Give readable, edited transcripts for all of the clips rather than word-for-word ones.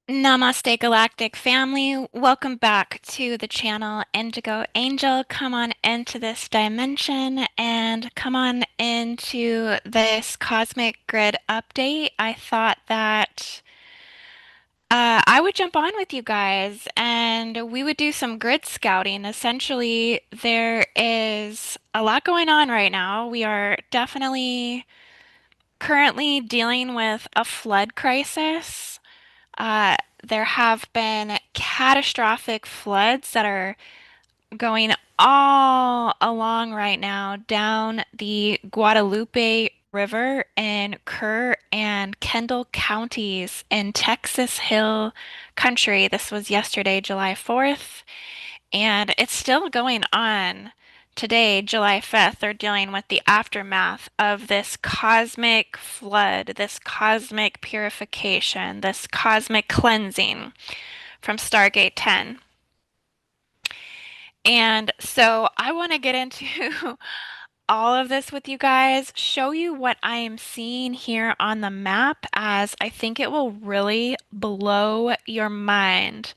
Namaste Galactic family. Welcome back to the channel Indigo Angel. Come on into this dimension and come on into this cosmic grid update. I thought that I would jump on with you guys and we would do some grid scouting. Essentially, there is a lot going on right now. We are definitely currently dealing with a flood crisis. There have been catastrophic floods that are going all along right now down the Guadalupe River in Kerr and Kendall counties in Texas Hill Country. This was yesterday, July 4th. And it's still going on today, July 5th. They're dealing with the aftermath of this cosmic flood, this cosmic purification, this cosmic cleansing from Stargate 10. And so I want to get into all of this with you guys, show you what I am seeing here on the map, as I think it will really blow your mind.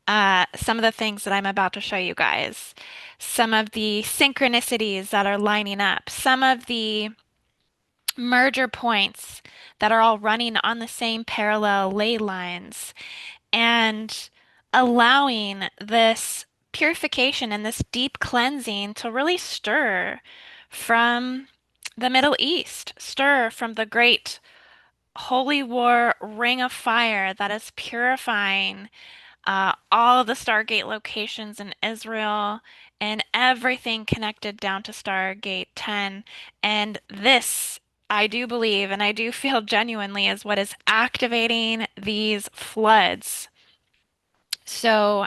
Some of the things that I'm about to show you guys, some of the synchronicities that are lining up, some of the merger points that are all running on the same parallel ley lines, and allowing this purification and this deep cleansing to really stir from the Middle East, stir from the great Holy War ring of fire that is purifying all of the Stargate locations in Israel and everything connected down to Stargate 10. And this, I do believe, and I do feel genuinely, is what is activating these floods. So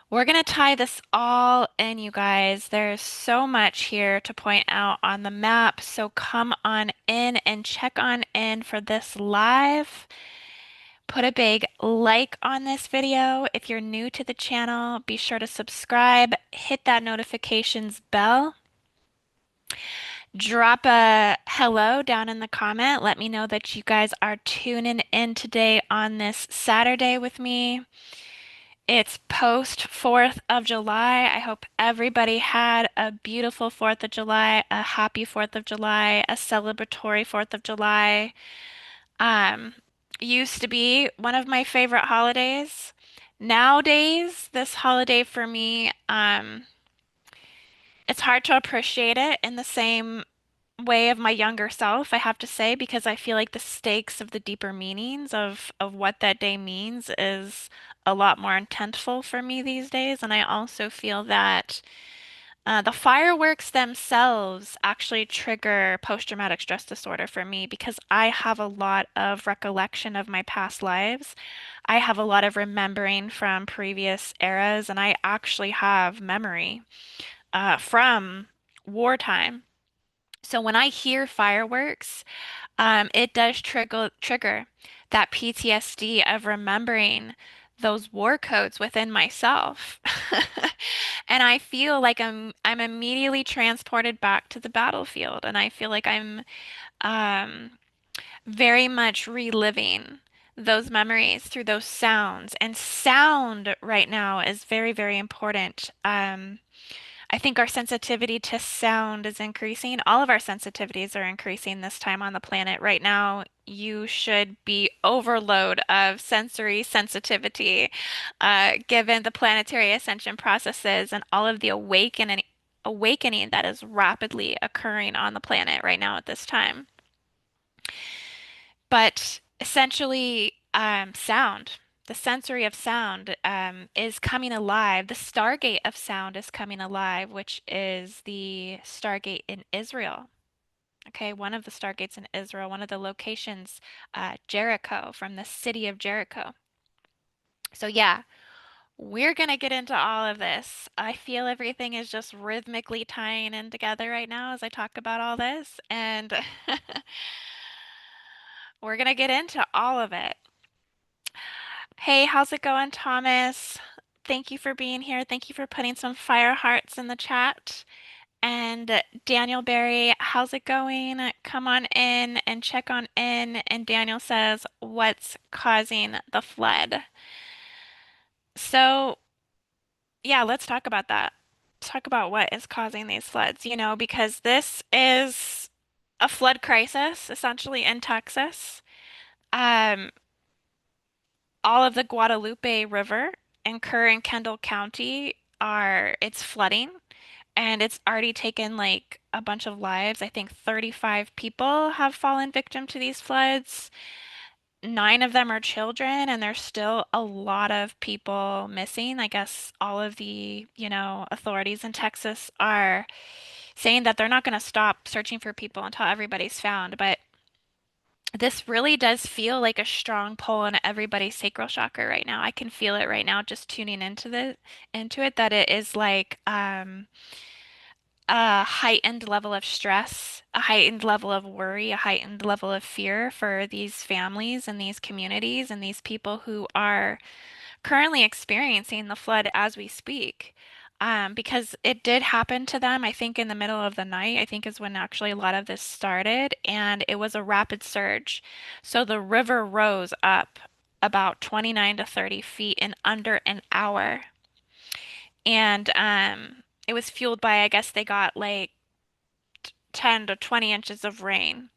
we're going to tie this all in, you guys. There's so much here to point out on the map. So come on in and check on in for this live. Put a big like on this video. If you're new to the channel, be sure to subscribe, hit that notifications bell, drop a hello down in the comment. Let me know that you guys are tuning in today on this Saturday with me. It's post 4th of July. I hope everybody had a beautiful 4th of July, a happy 4th of July, a celebratory 4th of July. Um, Used to be one of my favorite holidays. Nowadays, this holiday for me, it's hard to appreciate it in the same way of my younger self, I have to say, because I feel like the stakes of the deeper meanings of what that day means is a lot more intentful for me these days. And I also feel that the fireworks themselves actually trigger post-traumatic stress disorder for me because I have a lot of recollection of my past lives. I have a lot of remembering from previous eras, and I actually have memory from wartime. So when I hear fireworks, it does trigger that PTSD of remembering those war codes within myself. And I feel like I'm immediately transported back to the battlefield, and I feel like I'm um, very much reliving those memories through those sounds. And sound right now is very, very important. I think our sensitivity to sound is increasing. All of our sensitivities are increasing this time on the planet. Right now, you should be overload of sensory sensitivity, given the planetary ascension processes and all of the awakening that is rapidly occurring on the planet right now at this time. But essentially, sound, the sensory of sound, is coming alive. The Stargate of sound is coming alive, which is the Stargate in Israel. Okay, one of the Stargates in Israel, one of the locations, Jericho, from the city of Jericho. So, yeah, we're gonna get into all of this. I feel everything is just rhythmically tying in together right now as I talk about all this, and we're gonna get into all of it. Hey, how's it going, Thomas? Thank you for being here. Thank you for putting some fire hearts in the chat. And Daniel Barry, how's it going? Come on in and check on in. And Daniel says, what's causing the flood? So, yeah, let's talk about that. Talk about what is causing these floods, because this is a flood crisis essentially in Texas. Um, all of the Guadalupe River in Kerr and Kendall County it's flooding. And it's already taken like a bunch of lives. I think 35 people have fallen victim to these floods. Nine of them are children, and there's still a lot of people missing. I guess all of the, authorities in Texas are saying that they're not going to stop searching for people until everybody's found. But this really does feel like a strong pull on everybody's sacral chakra right now. I can feel it right now just tuning into it that it is like a heightened level of stress, a heightened level of worry, a heightened level of fear for these families and these communities and these people who are currently experiencing the flood as we speak. Because it did happen to them, I think, in the middle of the night, I think is when actually a lot of this started, and it was a rapid surge. So the river rose up about 29 to 30 feet in under an hour. And it was fueled by, I guess they got like 10 to 20 inches of rain.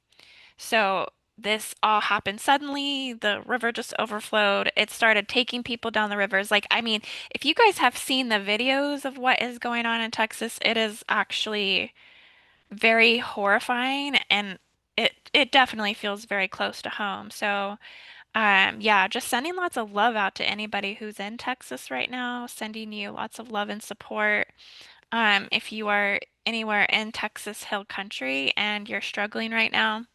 So this all happened suddenly. The river just overflowed. It started taking people down the rivers. Like, I mean, if you guys have seen the videos of what is going on in Texas, it is actually very horrifying and it definitely feels very close to home. So, yeah, just sending lots of love out to anybody who's in Texas right now, sending you lots of love and support. If you are anywhere in Texas Hill Country and you're struggling right now,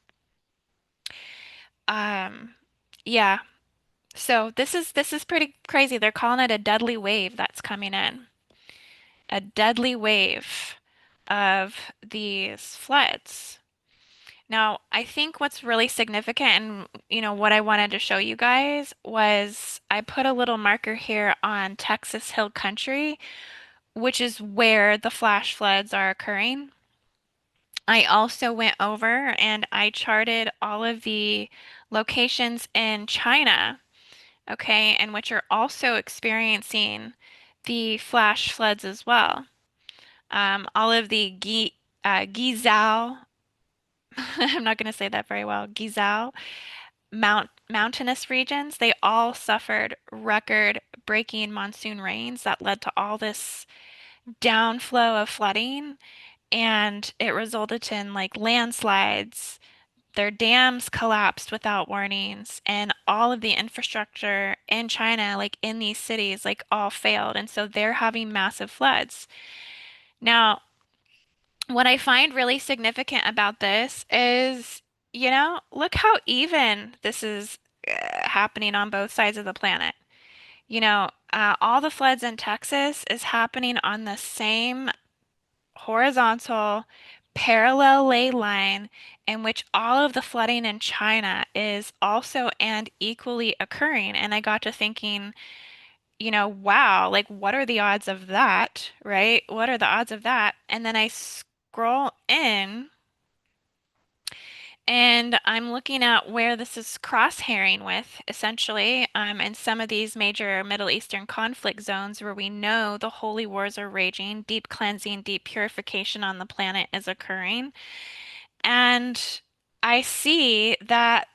um, yeah. So this is pretty crazy. They're calling it a deadly wave that's coming in. A deadly wave of these floods. Now, I think what's really significant and what I wanted to show you guys was I put a little marker here on Texas Hill Country, which is where the flash floods are occurring. I also went over and I charted all of the locations in China, okay, and which are also experiencing the flash floods as well. All of the Gizao, I'm not going to say that very well, Gizao mountainous regions, they all suffered record-breaking monsoon rains that led to all this downflow of flooding, and it resulted in like landslides. Their dams collapsed without warnings, and all of the infrastructure in China, like in these cities, like all failed. And so they're having massive floods. Now, what I find really significant about this is, look how even this is happening on both sides of the planet. All the floods in Texas is happening on the same horizontal parallel ley line in which all of the flooding in China is also and equally occurring. And I got to thinking, wow, like what are the odds of that, right? What are the odds of that? And then I scroll in and I'm looking at where this is cross-hairing with, essentially, in some of these major Middle Eastern conflict zones where we know the holy wars are raging, deep cleansing, deep purification on the planet is occurring. And I see that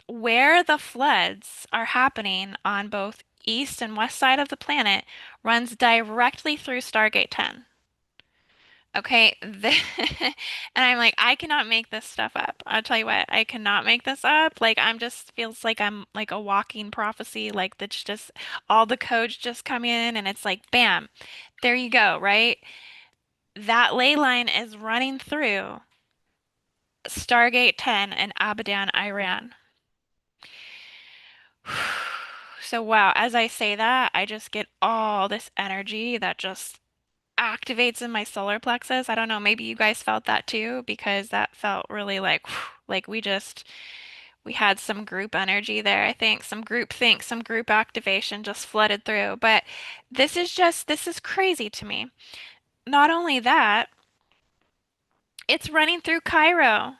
where the floods are happening on both east and west side of the planet runs directly through Stargate 10. Okay, and I'm like, I cannot make this stuff up. I'll tell you what, I cannot make this up. Like, I'm just feels like I'm like a walking prophecy. Like that's just all the codes just come in, and it's like, bam, there you go, right? That ley line is running through Stargate 10 in Abadan, Iran. So wow, as I say that, I just get all this energy that just activates in my solar plexus. I don't know, maybe you guys felt that too, because that felt really like like we had some group energy there, I think, some group think, some group activation just flooded through. But this is crazy to me. Not only that, It's running through Cairo.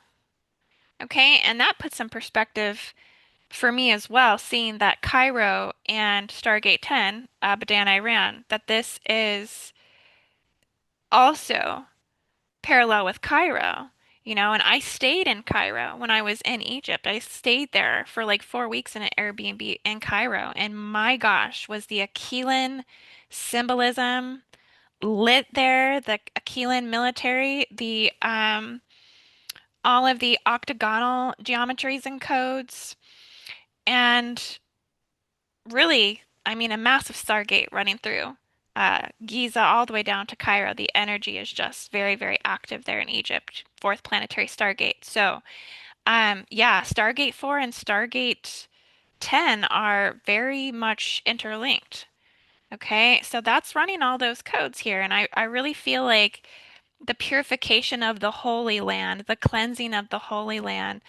Okay, and that puts some perspective for me as well, seeing that Cairo and Stargate 10, Abadan, Iran, that this is also parallel with Cairo, and I stayed in Cairo when I was in Egypt. I stayed there for like 4 weeks in an Airbnb in Cairo, and my gosh, was the Aquilan symbolism lit there, the Aquilan military, the all of the octagonal geometries and codes, and really, I mean, a massive Stargate running through Giza all the way down to Cairo. The energy is just very, very active there in Egypt, fourth planetary Stargate. So, yeah, Stargate 4 and Stargate 10 are very much interlinked. Okay, so that's running all those codes here. And I really feel like the purification of the Holy Land, the cleansing of the Holy Land,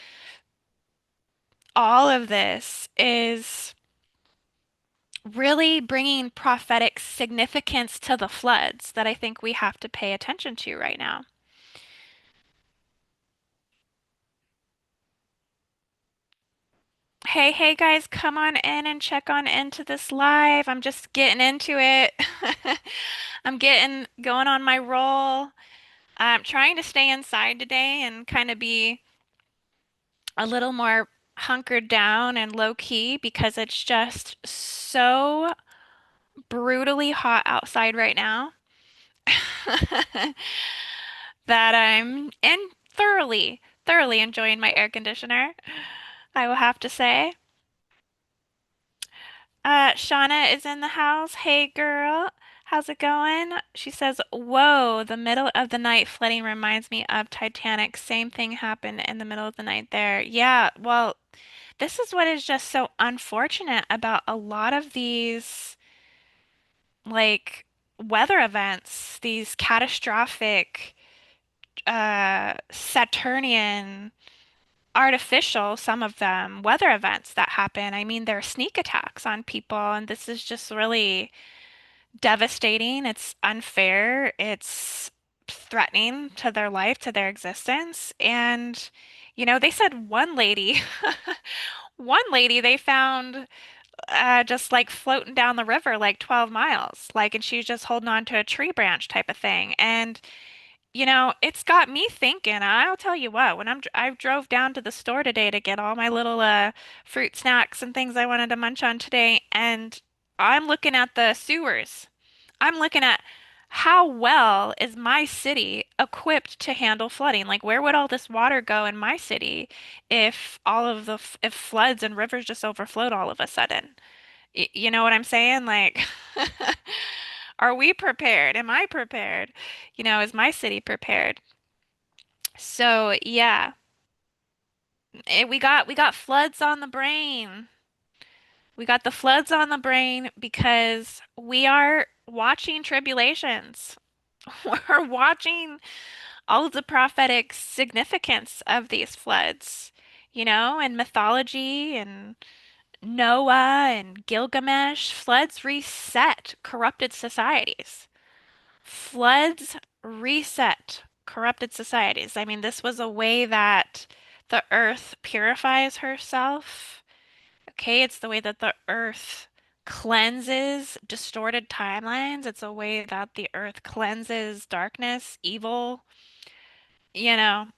all of this is really bringing prophetic significance to the floods that I think we have to pay attention to right now. Hey, hey guys, come on in and check on into this live. I'm just getting into it. I'm getting going on my roll. I'm trying to stay inside today and kind of be a little more hunkered down and low key because it's just so brutally hot outside right now that I'm in thoroughly, thoroughly enjoying my air conditioner, I will have to say. Shauna is in the house. Hey girl, how's it going? She says, whoa, the middle of the night flooding reminds me of Titanic. Same thing happened in the middle of the night there. Yeah, well, this is what is just so unfortunate about a lot of these, like, weather events, these catastrophic, Saturnian, artificial, some of them, weather events that happen. I mean, they're sneak attacks on people, and this is just really devastating. It's unfair. It's threatening to their life, to their existence. And, they said one lady, one lady they found just like floating down the river like 12 miles, like, and she was just holding on to a tree branch type of thing. And it's got me thinking. I'll tell you what, when I drove down to the store today to get all my little fruit snacks and things I wanted to munch on today, and I'm looking at the sewers. I'm looking at how well is my city equipped to handle flooding? Like, where would all this water go in my city if if floods and rivers just overflowed all of a sudden? You know what I'm saying? Like, are we prepared? Am I prepared? Is my city prepared? So, yeah, we got floods on the brain. We got the floods on the brain because we are watching tribulations. We're watching all of the prophetic significance of these floods, and mythology and Noah and Gilgamesh. Floods reset corrupted societies. Floods reset corrupted societies. I mean, this was a way that the earth purifies herself. Okay, it's the way that the earth cleanses distorted timelines. It's a way that the earth cleanses darkness, evil, you know,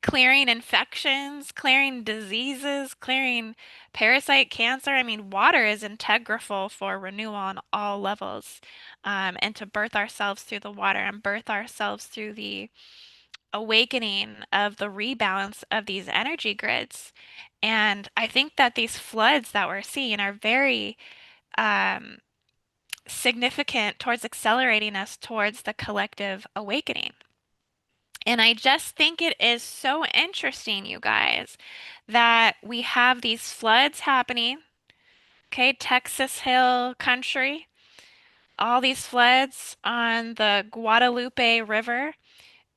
clearing infections, clearing diseases, clearing parasite cancer. I mean, water is integral for renewal on all levels, and to birth ourselves through the water and birth ourselves through the awakening of the rebalance of these energy grids. And I think that these floods that we're seeing are very um, significant towards accelerating us towards the collective awakening. And I just think it is so interesting, you guys, that we have these floods happening. Okay, Texas Hill Country, all these floods on the Guadalupe River.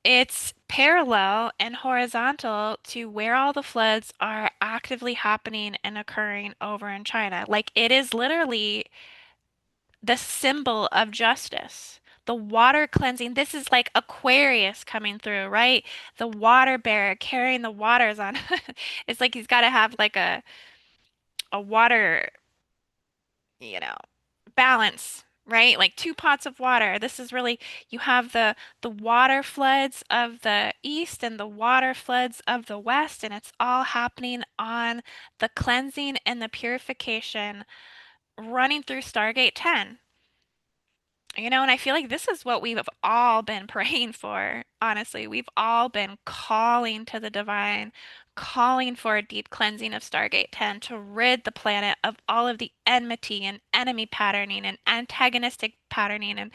It's parallel and horizontal to where all the floods are actively happening and occurring over in China. Like, it is literally the symbol of justice. the water cleansing. This is like Aquarius coming through, right? The water bearer carrying the waters on. It's like he's got to have like a water, you know, balance, right? Like two pots of water. This is really you have the water floods of the east and the water floods of the west, and it's all happening on the cleansing and the purification running through Stargate 10. And I feel like this is what we've all been praying for. Honestly, we've all been calling to the divine, calling for a deep cleansing of Stargate 10 to rid the planet of all of the enmity and enemy patterning and antagonistic patterning and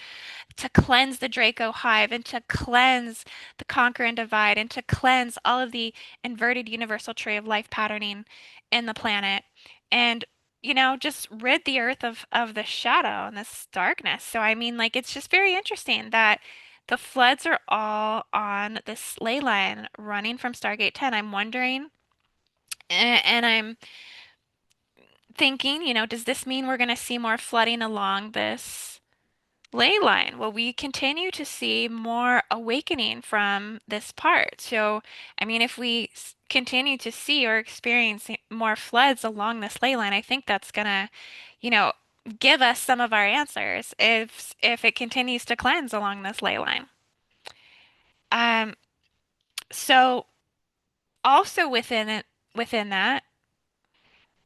to cleanse the Draco hive and to cleanse the conquer and divide and to cleanse all of the inverted universal tree of life patterning in the planet and just rid the earth of the shadow and this darkness. So I mean like it's just very interesting that the floods are all on this ley line running from Stargate 10. I'm wondering and I'm thinking, does this mean we're going to see more flooding along this ley line? Will we continue to see more awakening from this part? So, I mean, if we continue to see or experience more floods along this ley line, I think that's gonna, you know, give us some of our answers if it continues to cleanse along this ley line. Um, so also within that,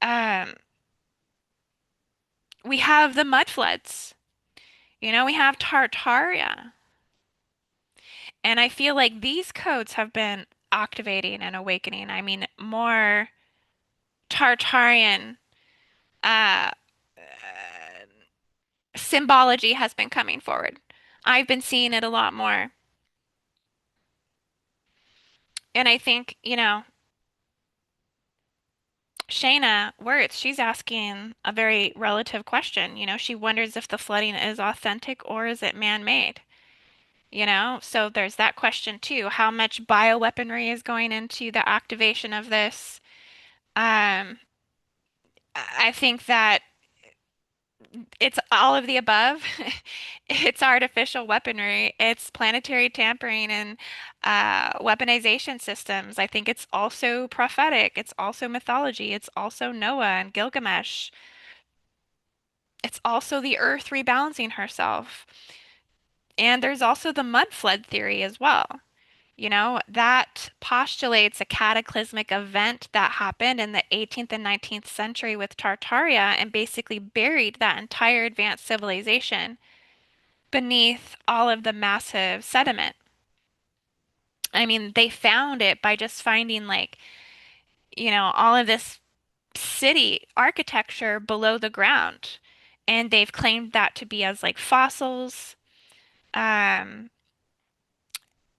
um, we have the mud floods. We have Tartaria. And I feel like these codes have been activating and awakening. I mean, more Tartarian uh, symbology has been coming forward. I've been seeing it a lot more. And I think, Shayna Wirtz, she's asking a very relative question. She wonders if the flooding is authentic or is it man-made? So there's that question too. How much bioweaponry is going into the activation of this? Um, I think that it's all of the above. It's artificial weaponry. It's planetary tampering and weaponization systems. I think it's also prophetic. It's also mythology. It's also Noah and Gilgamesh. It's also the earth rebalancing herself. And there's also the mud flood theory as well. That postulates a cataclysmic event that happened in the 18th and 19th century with Tartaria and basically buried that entire advanced civilization beneath all of the massive sediment. I mean, they found it by just finding like, all of this city architecture below the ground. And they've claimed that to be as like fossils. Um,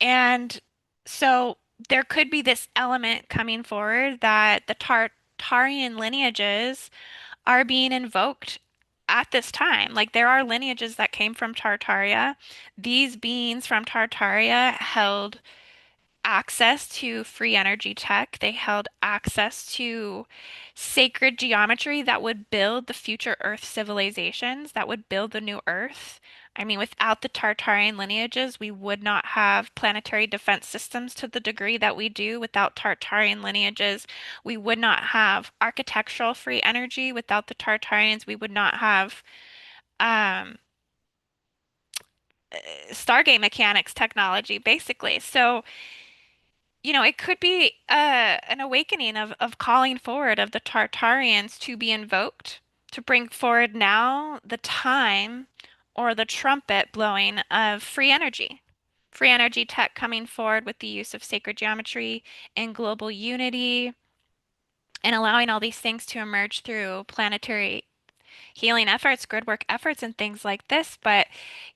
and so there could be this element coming forward that the Tartarian lineages are being invoked at this time. Like there are lineages that came from Tartaria. These beings from Tartaria held access to free energy tech. They held access to sacred geometry that would build the future Earth civilizations, that would build the new Earth. I mean, without the Tartarian lineages, we would not have planetary defense systems to the degree that we do. Without Tartarian lineages, we would not have architectural free energy. Without the Tartarians, we would not have um, Stargate mechanics technology, basically. So, it could be an awakening of calling forward of the Tartarians to be invoked, to bring forward now the time or the trumpet blowing of free energy. Free energy tech coming forward with the use of sacred geometry and global unity and allowing all these things to emerge through planetary healing efforts, gridwork efforts, and things like this. But,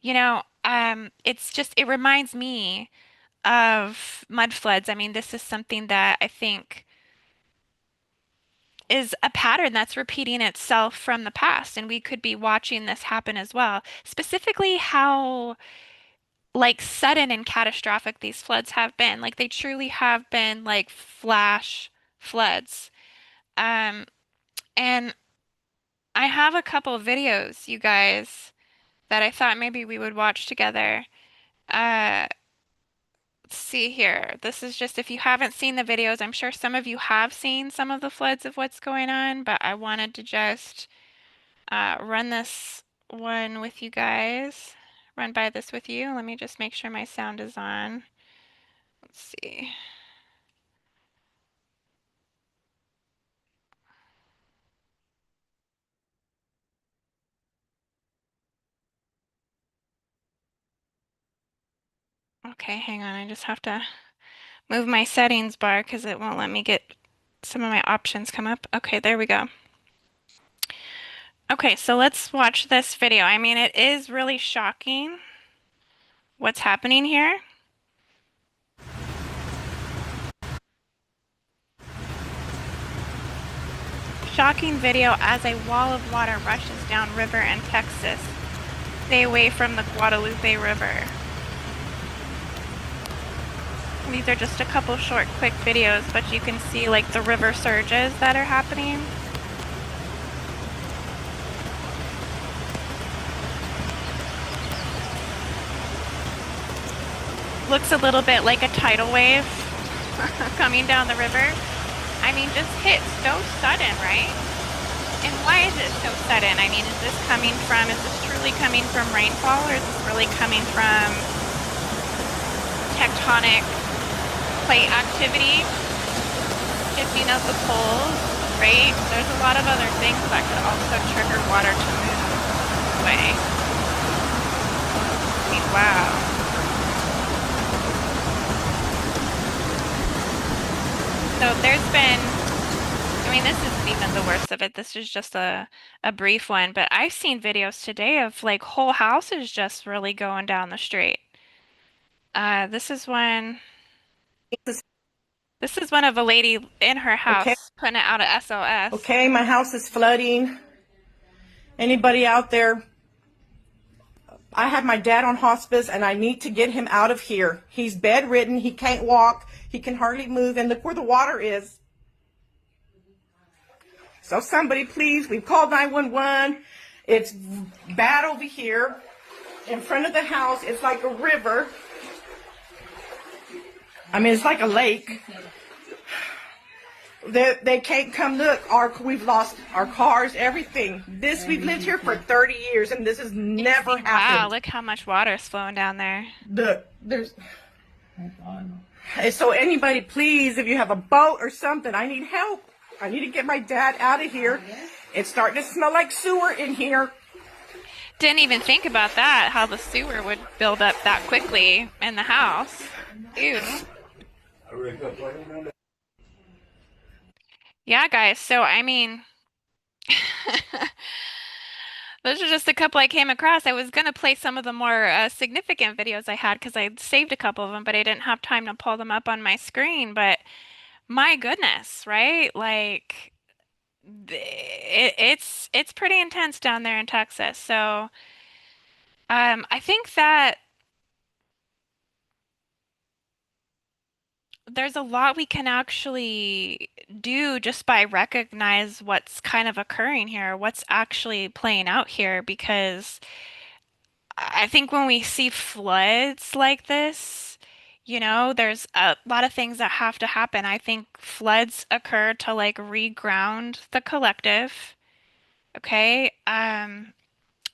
it reminds me of mud floods. I mean, this is something that I think is a pattern that's repeating itself from the past, and we could be watching this happen as well. Specifically, how like sudden and catastrophic these floods have been. Like they truly have been like flash floods. Um, and I have a couple of videos, you guys, that I thought maybe we would watch together. Uh, let's see here. This is just if you haven't seen the videos, I'm sure some of you have seen some of the floods of what's going on, but I wanted to just run this one with you guys. Run by this with you. Let me just make sure my sound is on. Let's see. Okay, hang on. I just have to move my settings bar because it won't let me get some of my options come up. Okay, there we go. Okay, so let's watch this video. I mean, it is really shocking what's happening here. Shocking video as a wall of water rushes down river in Texas. Stay away from the Guadalupe River. These are just a couple short, quick videos, but you can see like the river surges that are happening. Looks a little bit like a tidal wave coming down the river. I mean, just hit so sudden, right? And why is it so sudden? I mean, is this truly coming from rainfall, or is this really coming from tectonic plate activity, shifting of the poles, right? There's a lot of other things that could also trigger water to move this way. I mean, wow. So there's been, I mean, this isn't even the worst of it. This is just a brief one, but I've seen videos today of like whole houses just really going down the street. This is one. This is one of a lady in her Okay. house putting out a SOS. Okay, my house is flooding. Anybody out there? I have my dad on hospice and I need to get him out of here. He's bedridden. He can't walk. He can hardly move. And look where the water is. So somebody please, we've called 911. It's bad over here. In front of the house, it's like a river. I mean, it's like a lake. They can't come look. We've lost our cars, everything. We've lived here for 30 years, and this has never Wow, happened. look how much water is flowing down there. There's. So anybody, please, if you have a boat or something, I need help. I need to get my dad out of here. It's starting to smell like sewer in here. Didn't even think about that, how the sewer would build up that quickly in the house. Dude. Yeah, guys, so I mean, those are just a couple I came across. I was gonna play some of the more significant videos I had because I saved a couple of them, but I didn't have time to pull them up on my screen. But my goodness, right? Like, it's pretty intense down there in Texas. So, I think that there's a lot we can actually do just by recognize what's kind of occurring here, what's actually playing out here, because I think when we see floods like this, there's a lot of things that have to happen. I think floods occur to like reground the collective. Okay.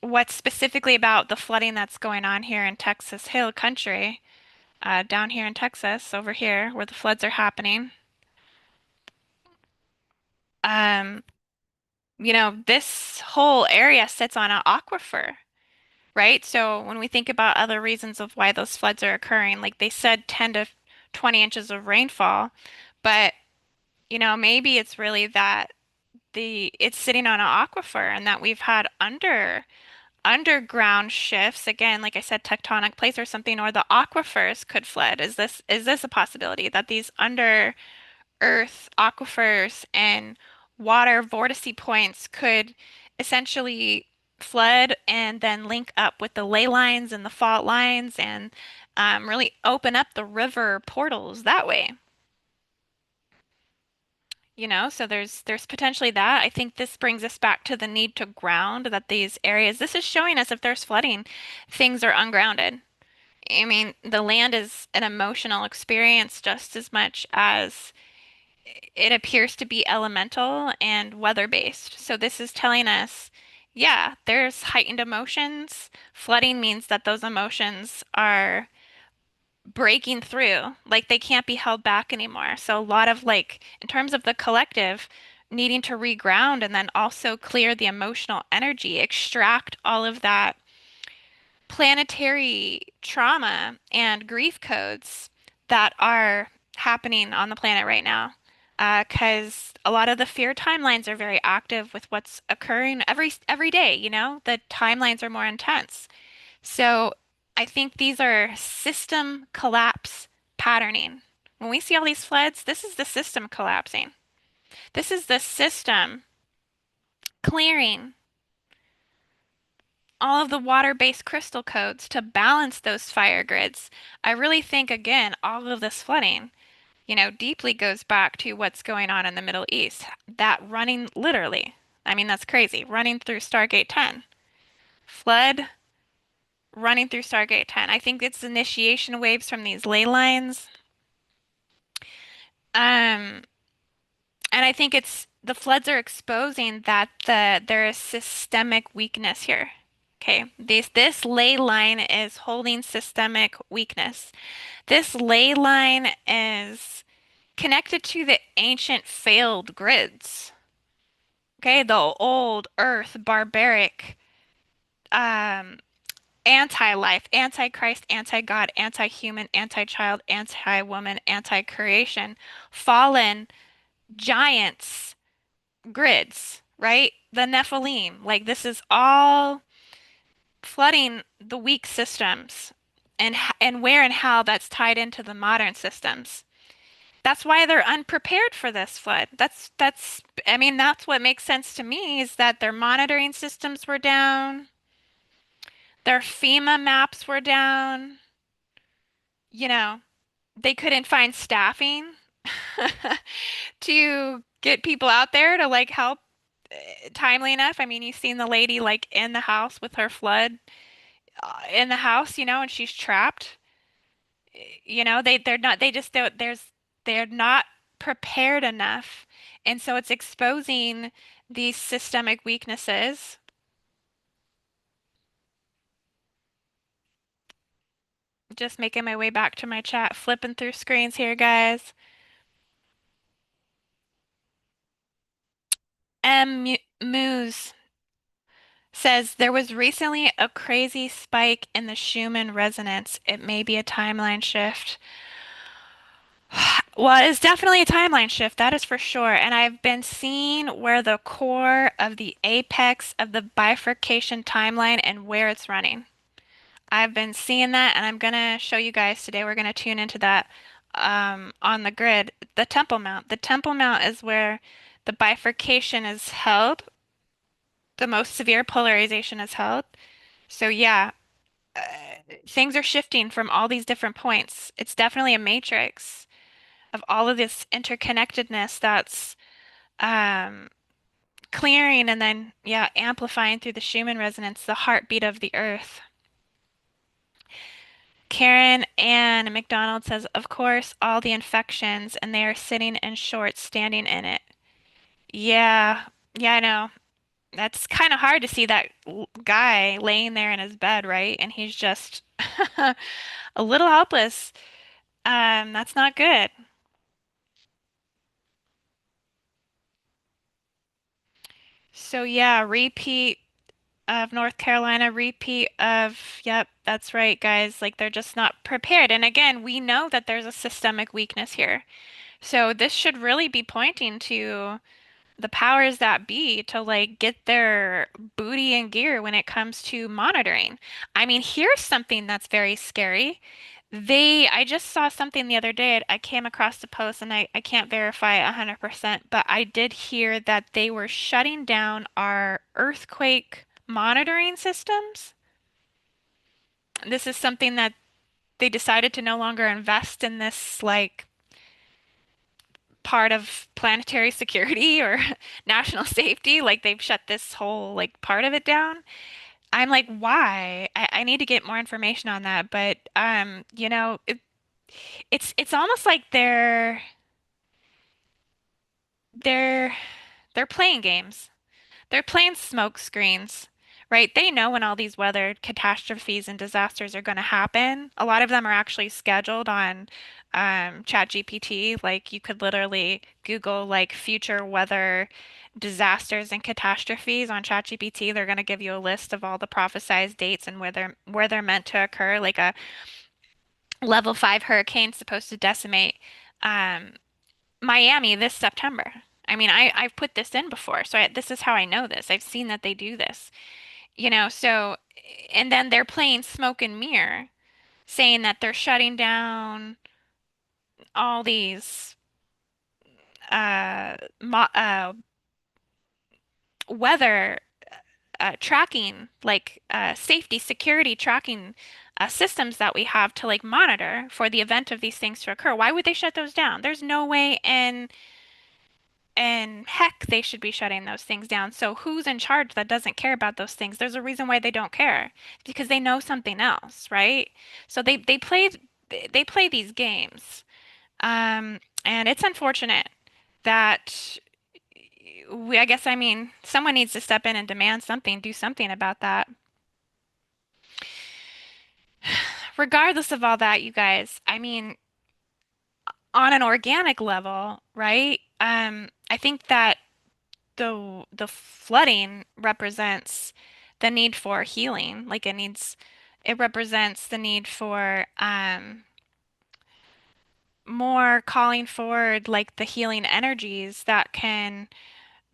What's specifically about the flooding that's going on here in Texas Hill Country, down here in Texas, over here, where the floods are happening. Um, this whole area sits on an aquifer, right? So when we think about other reasons of why those floods are occurring, like they said 10 to 20 inches of rainfall, but maybe it's really that it's sitting on an aquifer and that we've had underground shifts again, like I said, tectonic plates or something, or the aquifers could flood. Is this a possibility that these under earth aquifers and water vortice points could essentially flood and then link up with the ley lines and the fault lines and really open up the river portals that way? So there's potentially that. I think this brings us back to the need to ground that these areas. This is showing us if there's flooding, things are ungrounded. I mean, the land is an emotional experience just as much as it appears to be elemental and weather-based. So this is telling us, yeah, there's heightened emotions. Flooding means that those emotions are breaking through, like they can't be held back anymore. So a lot of like, in terms of the collective, needing to reground and then also clear the emotional energy, extract all of that planetary trauma and grief codes that are happening on the planet right now. Because a lot of the fear timelines are very active with what's occurring every day, the timelines are more intense. So I think these are system collapse patterning. When we see all these floods, this is the system collapsing. This is the system clearing all of the water-based crystal codes to balance those fire grids. I really think, again, all of this flooding, deeply goes back to what's going on in the Middle East. That running literally, I mean, that's crazy, running through Stargate 10. Flood running through Stargate 10. I think it's initiation waves from these ley lines. Um, and I think it's the floods are exposing that there is systemic weakness here. Okay, this ley line is holding systemic weakness. This ley line is connected to the ancient failed grids. Okay, the old Earth barbaric um anti-life, anti-Christ, anti-God, anti-human, anti-child, anti-woman, anti-creation, fallen giants grids, right? The Nephilim. Like this is all flooding the weak systems and where and how that's tied into the modern systems. That's why they're unprepared for this flood. That's I mean that's what makes sense to me is that their monitoring systems were down, their FEMA maps were down, you know, they couldn't find staffing to get people out there to like help timely enough. I mean, you've seen the lady like in the house with her flood in the house, and she's trapped. They're not they just don't they're not prepared enough. And so it's exposing these systemic weaknesses. Just making my way back to my chat, flipping through screens here, guys. Moose says there was recently a crazy spike in the Schumann resonance. It may be a timeline shift. Well, it's definitely a timeline shift, that is for sure. And I've been seeing where the core of the apex of the bifurcation timeline and where it's running. I've been seeing that, and I'm gonna show you guys today. We're gonna tune into that on the grid. The Temple Mount. The Temple Mount is where the bifurcation is held. The most severe polarization is held. So yeah, uh, things are shifting from all these different points. It's definitely a matrix of all of this interconnectedness that's um, clearing and then, yeah, amplifying through the Schumann resonance, the heartbeat of the earth. Karen Ann McDonald says, of course, all the infections, and they are sitting in shorts, standing in it. Yeah, yeah, I know. That's kind of hard to see that guy laying there in his bed, right? And he's just a little helpless. That's not good. So yeah, repeat of North Carolina, repeat of, yep, that's right, guys. Like they're just not prepared. And again, we know that there's a systemic weakness here. So this should really be pointing to the powers that be to like get their booty in gear when it comes to monitoring. I mean, here's something that's very scary. I just saw something the other day. I came across the post and I can't verify 100%, but I did hear that they were shutting down our earthquake monitoring systems. This is something that they decided to no longer invest in this like part of planetary security or national safety. Like they've shut this whole like part of it down. I'm like, why? I need to get more information on that. But it's almost like they're they're playing games. They're playing smoke screens, right? They know when all these weather catastrophes and disasters are going to happen. A lot of them are actually scheduled on ChatGPT. Like you could literally Google like future weather disasters and catastrophes on ChatGPT. They're going to give you a list of all the prophesized dates and where they're meant to occur. Like a level 5 hurricane supposed to decimate um, Miami this September. I mean, I've put this in before, so this is how I know this. I've seen that they do this, so and then they're playing smoke and mirror, saying that they're shutting down all these mo weather tracking, like safety, security tracking systems that we have to like monitor for the event of these things to occur. Why would they shut those down? There's no way and heck, they should be shutting those things down. So who's in charge that doesn't care about those things? There's a reason why they don't care. It's because they know something else, right? So they play these games. And it's unfortunate that I guess I mean someone needs to step in and demand something, do something about that. Regardless of all that, you guys, I mean, on an organic level, right? I think that the flooding represents the need for healing. Like it represents the need for more calling forward like the healing energies that can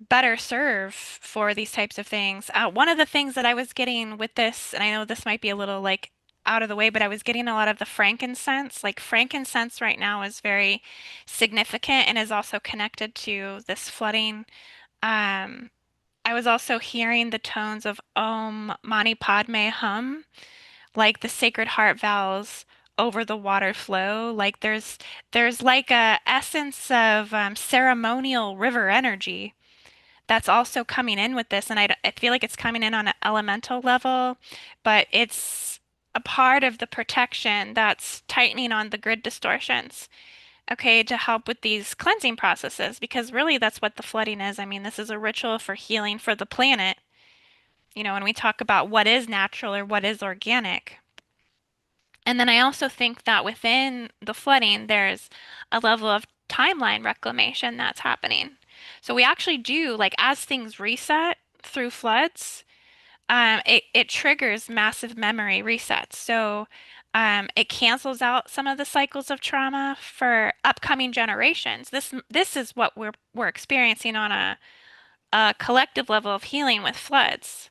better serve for these types of things. One of the things that I was getting with this, and I know this might be a little like out of the way, but I was getting a lot of the frankincense. Like frankincense right now is very significant and is also connected to this flooding. Um, I was also hearing the tones of Om Mani Padme Hum, like the Sacred Heart vows over the water flow. Like there's like a essence of ceremonial river energy that's also coming in with this, and I feel like it's coming in on an elemental level, but it's a part of the protection that's tightening on the grid distortions. Okay, to help with these cleansing processes, because really that's what the flooding is. I mean, this is a ritual for healing for the planet. When we talk about what is natural or what is organic. And then I also think that within the flooding, there's a level of timeline reclamation that's happening. So we actually do, like, as things reset through floods, it triggers massive memory resets. So it cancels out some of the cycles of trauma for upcoming generations. This is what we're experiencing on a collective level of healing with floods.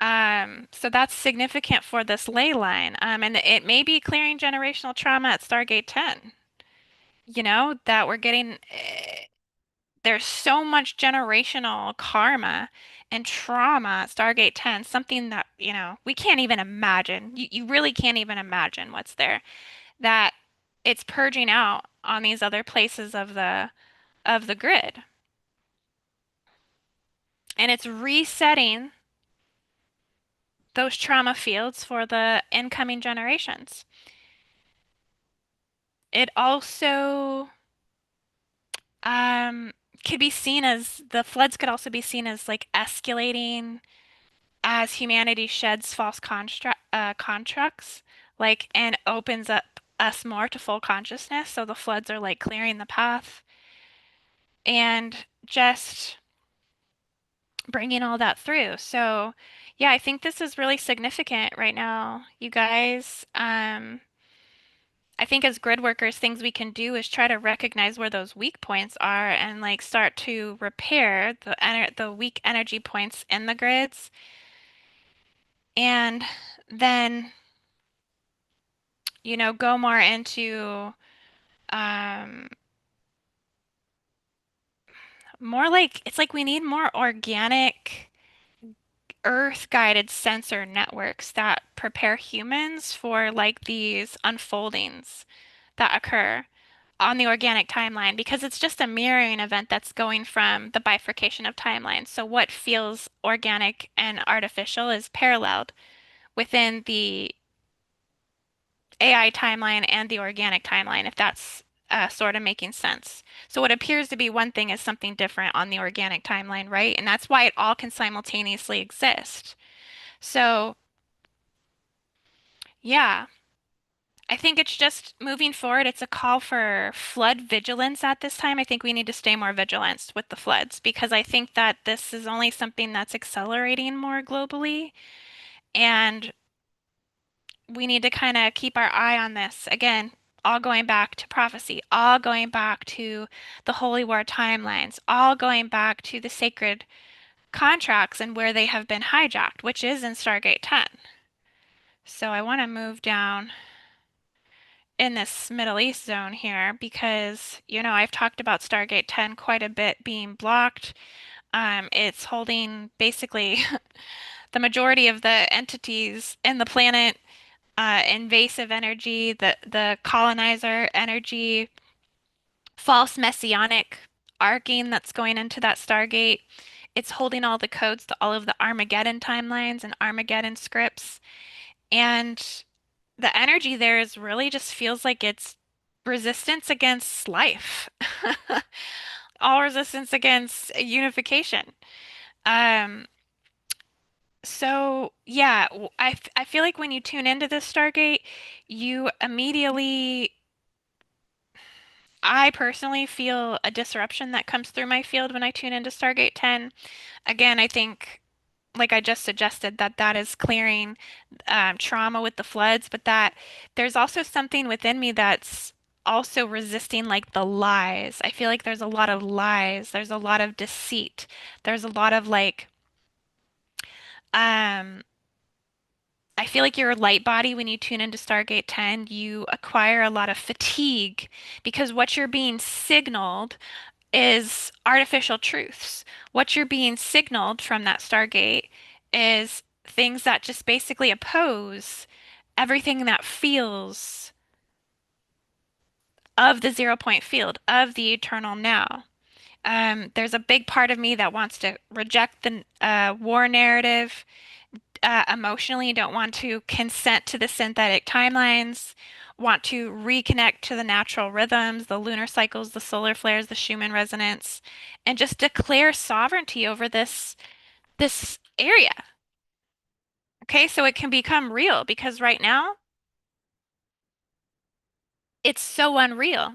So that's significant for this ley line. And it may be clearing generational trauma at Stargate 10. That we're getting, there's so much generational karma and trauma at Stargate 10, something that, we can't even imagine. You really can't even imagine what's there. That it's purging out on these other places of the grid. And it's resetting those trauma fields for the incoming generations. It also um, could be seen as the floods could also be seen as like escalating as humanity sheds false constructs, like and opens up us more to full consciousness. So the floods are like clearing the path and just bringing all that through. So yeah, I think this is really significant right now, you guys. I think as grid workers, things we can do is try to recognize where those weak points are and like start to repair the weak energy points in the grids, and then go more into um, more like it's like we need more organic earth guided sensor networks that prepare humans for like these unfoldings that occur. on the organic timeline because it's just a mirroring event that's going from the bifurcation of timelines. So what feels organic and artificial is paralleled within the AI timeline and the organic timeline, if that's sort of making sense. So what appears to be one thing is something different on the organic timeline, right? And that's why it all can simultaneously exist. So yeah, I think it's just moving forward. It's a call for flood vigilance at this time. I think we need to stay more vigilant with the floods because I think that this is only something that's accelerating more globally. And we need to kind of keep our eye on this. Again, all going back to prophecy, all going back to the Holy War timelines, all going back to the sacred contracts and where they have been hijacked, which is in Stargate 10. So I want to move down in this Middle East zone here because, I've talked about Stargate 10 quite a bit being blocked. It's holding basically the majority of the entities in the planet, invasive energy, the colonizer energy, false messianic arcing that's going into that Stargate. It's holding all the codes to all of the Armageddon timelines and Armageddon scripts. And the energy there is really just feels like it's resistance against life, all resistance against unification. Um, so yeah, I feel like when you tune into this Stargate, you immediately, I personally feel a disruption that comes through my field when I tune into Stargate 10. Again, I think, like I just suggested, that is clearing trauma with the floods, but that there's also something within me that's also resisting like the lies. I feel like there's a lot of lies, there's a lot of deceit, there's a lot of like, um, I feel like you're a light body when you tune into Stargate 10, you acquire a lot of fatigue because what you're being signaled is artificial truths. What you're being signaled from that Stargate is things that just basically oppose everything that feels of the 0 point field, of the eternal now. There's a big part of me that wants to reject the war narrative, emotionally don't want to consent to the synthetic timelines, want to reconnect to the natural rhythms, the lunar cycles, the solar flares, the Schumann resonance, and just declare sovereignty over this area. Okay, so it can become real because right now it's so unreal.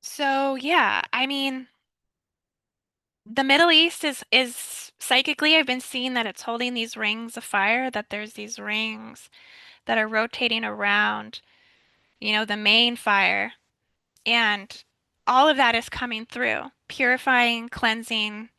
So yeah, I mean, the Middle East is psychically, I've been seeing that it's holding these rings of fire, that there's these rings that are rotating around, the main fire. And all of that is coming through, purifying, cleansing.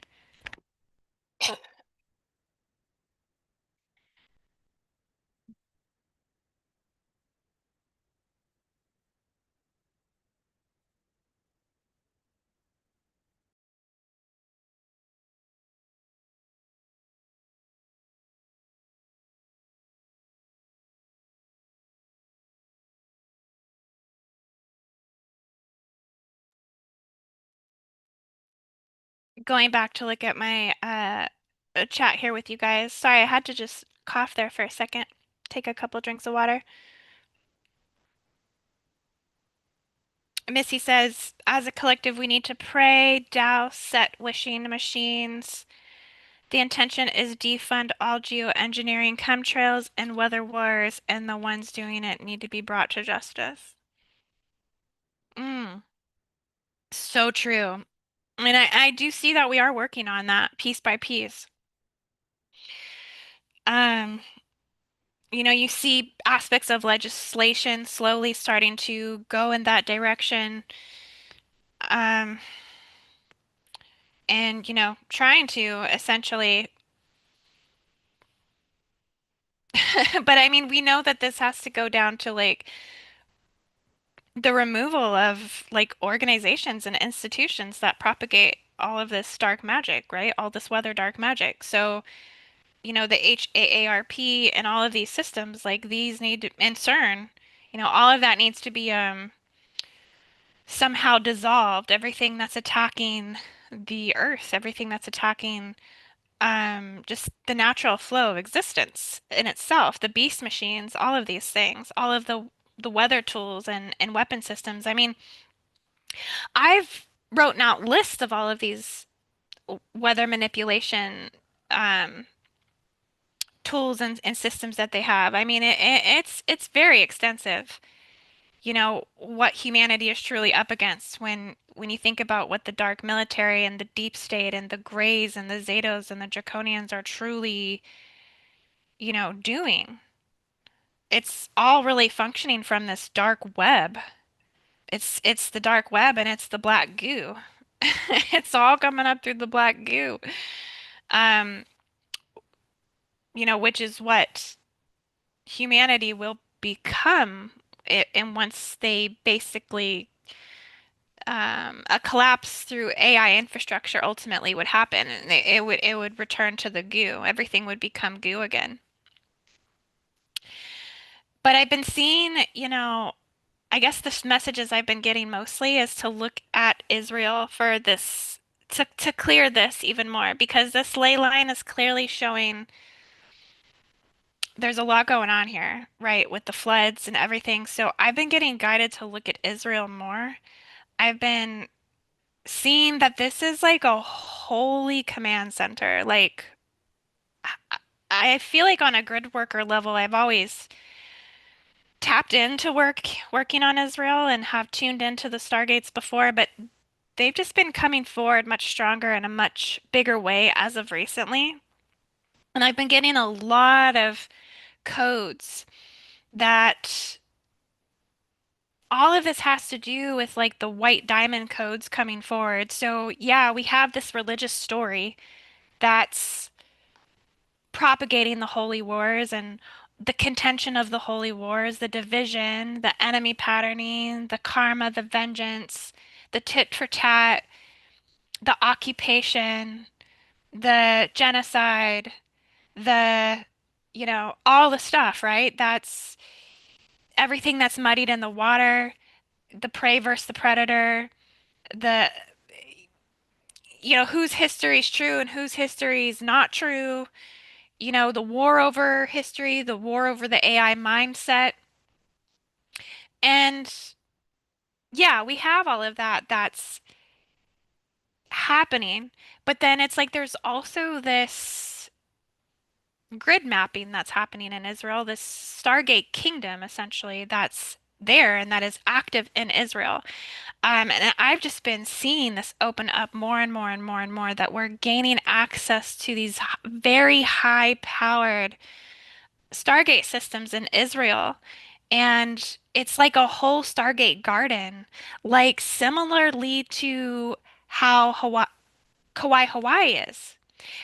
Going back to look at my chat here with you guys. Sorry, I had to just cough there for a second. Take a couple drinks of water. Missy says, as a collective, we need to pray, douse, set wishing machines. The intention is defund all geoengineering chemtrails and weather wars, and the ones doing it need to be brought to justice. Mm, so true. And I do see that we are working on that piece by piece. Um, you see aspects of legislation slowly starting to go in that direction. Um, and, trying to essentially, but I mean, we know that this has to go down to like the removal of like organizations and institutions that propagate all of this dark magic, right? All this weather dark magic. So, the HAARP and all of these systems, like these need to, and CERN, all of that needs to be somehow dissolved. Everything that's attacking the Earth, everything that's attacking just the natural flow of existence in itself, the beast machines, all of these things, all of the weather tools and weapon systems. I mean, I've written out lists of all of these weather manipulation um, tools and systems that they have. I mean, it's very extensive. What humanity is truly up against when you think about what the dark military and the deep state and the Greys and the Zetos and the Draconians are truly, doing. It's all really functioning from this dark web. It's the dark web and it's the black goo. It's all coming up through the black goo. Um, which is what humanity will become and once they basically a collapse through AI infrastructure ultimately would happen and it would return to the goo. Everything would become goo again. But I've been seeing, I guess the messages I've been getting mostly is to look at Israel for this to clear this even more because this ley line is clearly showing there's a lot going on here, right, with the floods and everything. So I've been getting guided to look at Israel more. I've been seeing that this is like a holy command center. Like I feel like on a grid worker level, I've always tapped into working on Israel and have tuned into the Stargates before, but they've just been coming forward much stronger in a much bigger way as of recently. And I've been getting a lot of codes that all of this has to do with like the white diamond codes coming forward. So, yeah, we have this religious story that's propagating the holy wars and the contention of the holy wars, the division, the enemy patterning, the karma, the vengeance, the tit for tat, the occupation, the genocide, the, all the stuff, right? That's everything that's muddied in the water, the prey versus the predator, the, whose history is true and whose history is not true, the war over history, the war over the AI mindset. And yeah, we have all of that that's happening. But then it's like there's also this grid mapping that's happening in Israel, this Stargate kingdom essentially that's there and that is active in Israel. And I've just been seeing this open up more and more and more and more that we're gaining access to these very high powered Stargate systems in Israel. And it's like a whole Stargate garden, like similarly to how Kauai, Hawaii is.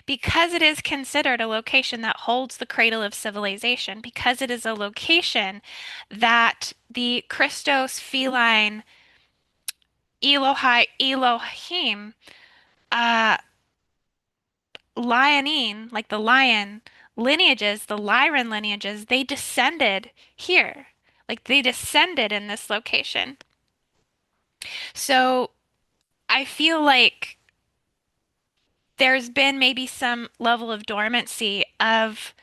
Because it is considered a location that holds the cradle of civilization, because it is a location that the Christos feline Elohim, uh, lionine, like the lion lineages, the Lyran lineages, they descended here. Like they descended in this location. So I feel like there's been maybe some level of dormancy of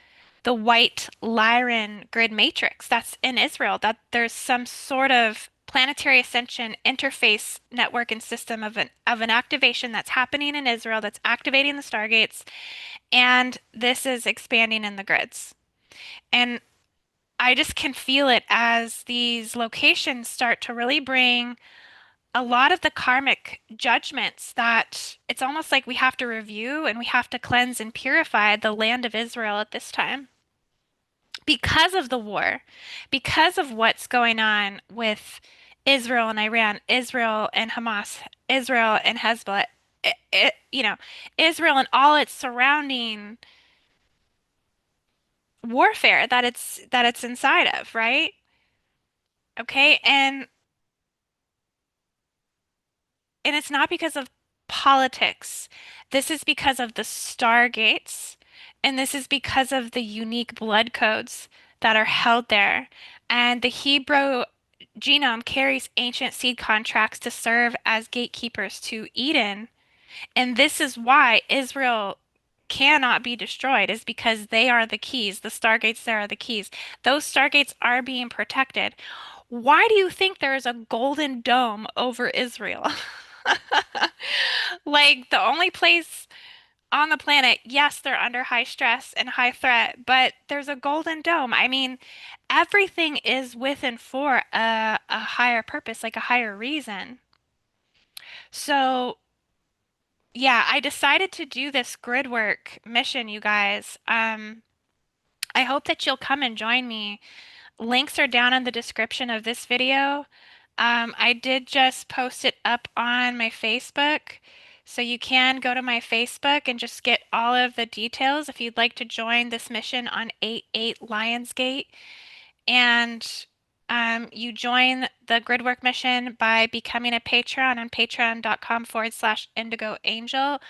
the white Lyran grid matrix that's in Israel, that there's some sort of planetary ascension interface network and system of an activation that's happening in Israel that's activating the Stargates, and this is expanding in the grids. And I just can feel it as these locations start to really bring a lot of the karmic judgments that it's almost like we have to review and we have to cleanse and purify the land of Israel at this time because of the war, because of what's going on with Israel and Iran, Israel and Hamas, Israel and Hezbollah, Israel and all its surrounding warfare that it's inside of, right? Okay, and it's not because of politics. This is because of the Stargates And this is because of the unique blood codes that are held there. And the Hebrew genome carries ancient seed contracts to serve as gatekeepers to Eden. And this is why Israel cannot be destroyed, is because they are the keys. The Stargates there are the keys. Those Stargates are being protected. Why do you think there is a golden dome over Israel? Like the only place on the planet, yes, they're under high stress and high threat, but there's a golden dome. I mean, everything is with and for a higher purpose, like a higher reason. So, yeah, I decided to do this grid work mission, you guys. I hope that you'll come and join me. Links are down in the description of this video. I did just post it up on my Facebook, so you can go to my Facebook and just get all of the details if you'd like to join this mission on 88 Lionsgate. And you join the Gridwork mission by becoming a patron on patreon.com/IndigoAngel,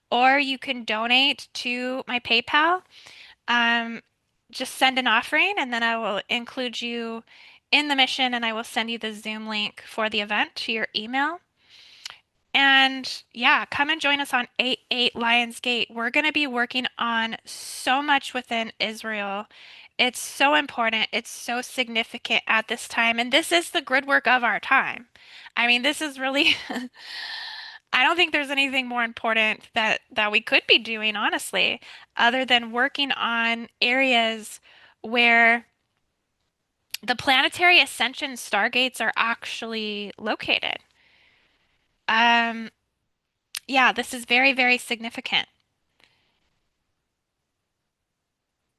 or you can donate to my PayPal. Um, just send an offering, and then I will include you in the mission, and I will send you the Zoom link for the event to your email. And yeah, come and join us on 88 Lionsgate. We're going to be working on so much within Israel. It's so important. It's so significant at this time. And this is the grid work of our time. I mean, this is really, I don't think there's anything more important that we could be doing, honestly, other than working on areas where the planetary ascension stargates are actually located. Um, yeah, this is very, very significant.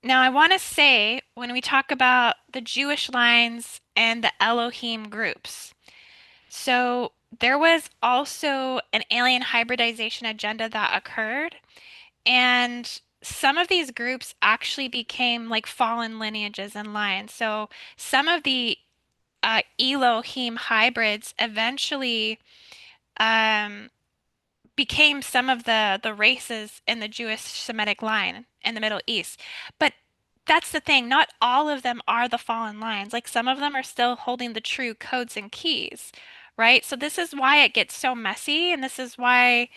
Now, I want to say when we talk about the Jewish lines and the Elohim groups, so there was also an alien hybridization agenda that occurred, and some of these groups actually became like fallen lineages and lines. So some of the Elohim hybrids eventually um, became some of the races in the Jewish Semitic line in the Middle East. But that's the thing, not all of them are the fallen lines. Like some of them are still holding the true codes and keys, right? So this is why it gets so messy, and this is why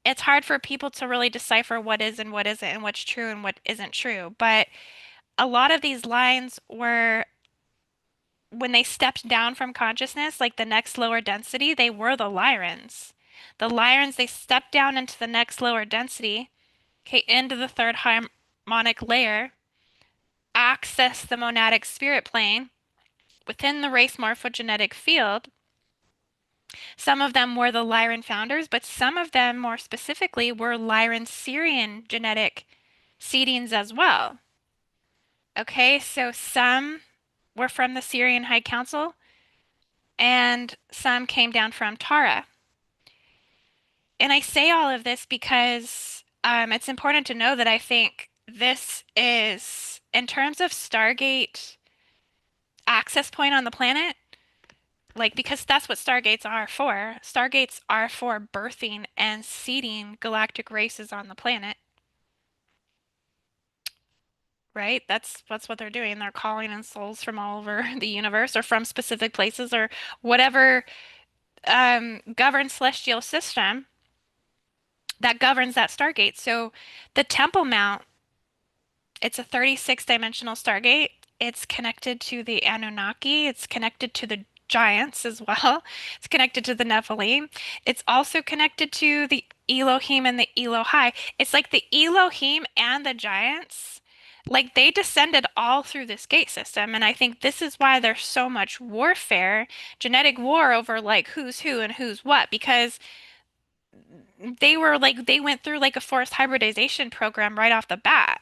it's hard for people to really decipher what is and what isn't, and what's true and what isn't true. But a lot of these lines were, when they stepped down from consciousness, like the next lower density, they were the Lyrans. The Lyrans, they stepped down into the next lower density, okay, into the third harmonic layer, access the monadic spirit plane within the race morphogenetic field. Some of them were the Lyran founders, but some of them more specifically were Lyran Syrian genetic seedings as well. Okay, so some were from the Syrian High Council and some came down from Tara. And I say all of this because it's important to know that I think this is, in terms of Stargate access point on the planet, like, because that's what Stargates are for. Stargates are for birthing and seeding galactic races on the planet, right? That's what they're doing. They're calling in souls from all over the universe or from specific places or whatever governs celestial system that governs that Stargate. So the Temple Mount, it's a 36 dimensional Stargate. It's connected to the Anunnaki. It's connected to the giants as well. It's connected to the Nephilim. It's also connected to the Elohim and the Elohai. It's like the Elohim and the giants, like they descended all through this gate system. And I think this is why there's so much warfare, genetic war over like who's who and who's what, because they were like, they went through like a forced hybridization program right off the bat.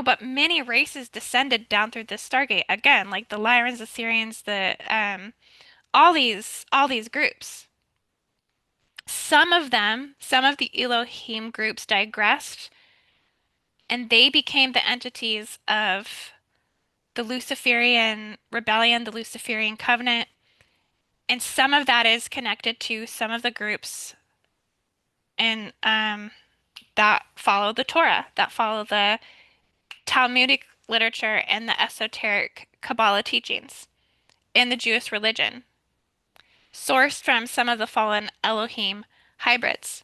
But many races descended down through this Stargate again, like the Lyrans, the Syrians, the all these groups. Some of the Elohim groups digressed, and they became the entities of the Luciferian rebellion, the Luciferian covenant, and some of that is connected to some of the groups and that follow the Torah, that follow the Talmudic literature and the esoteric Kabbalah teachings in the Jewish religion, sourced from some of the fallen Elohim hybrids.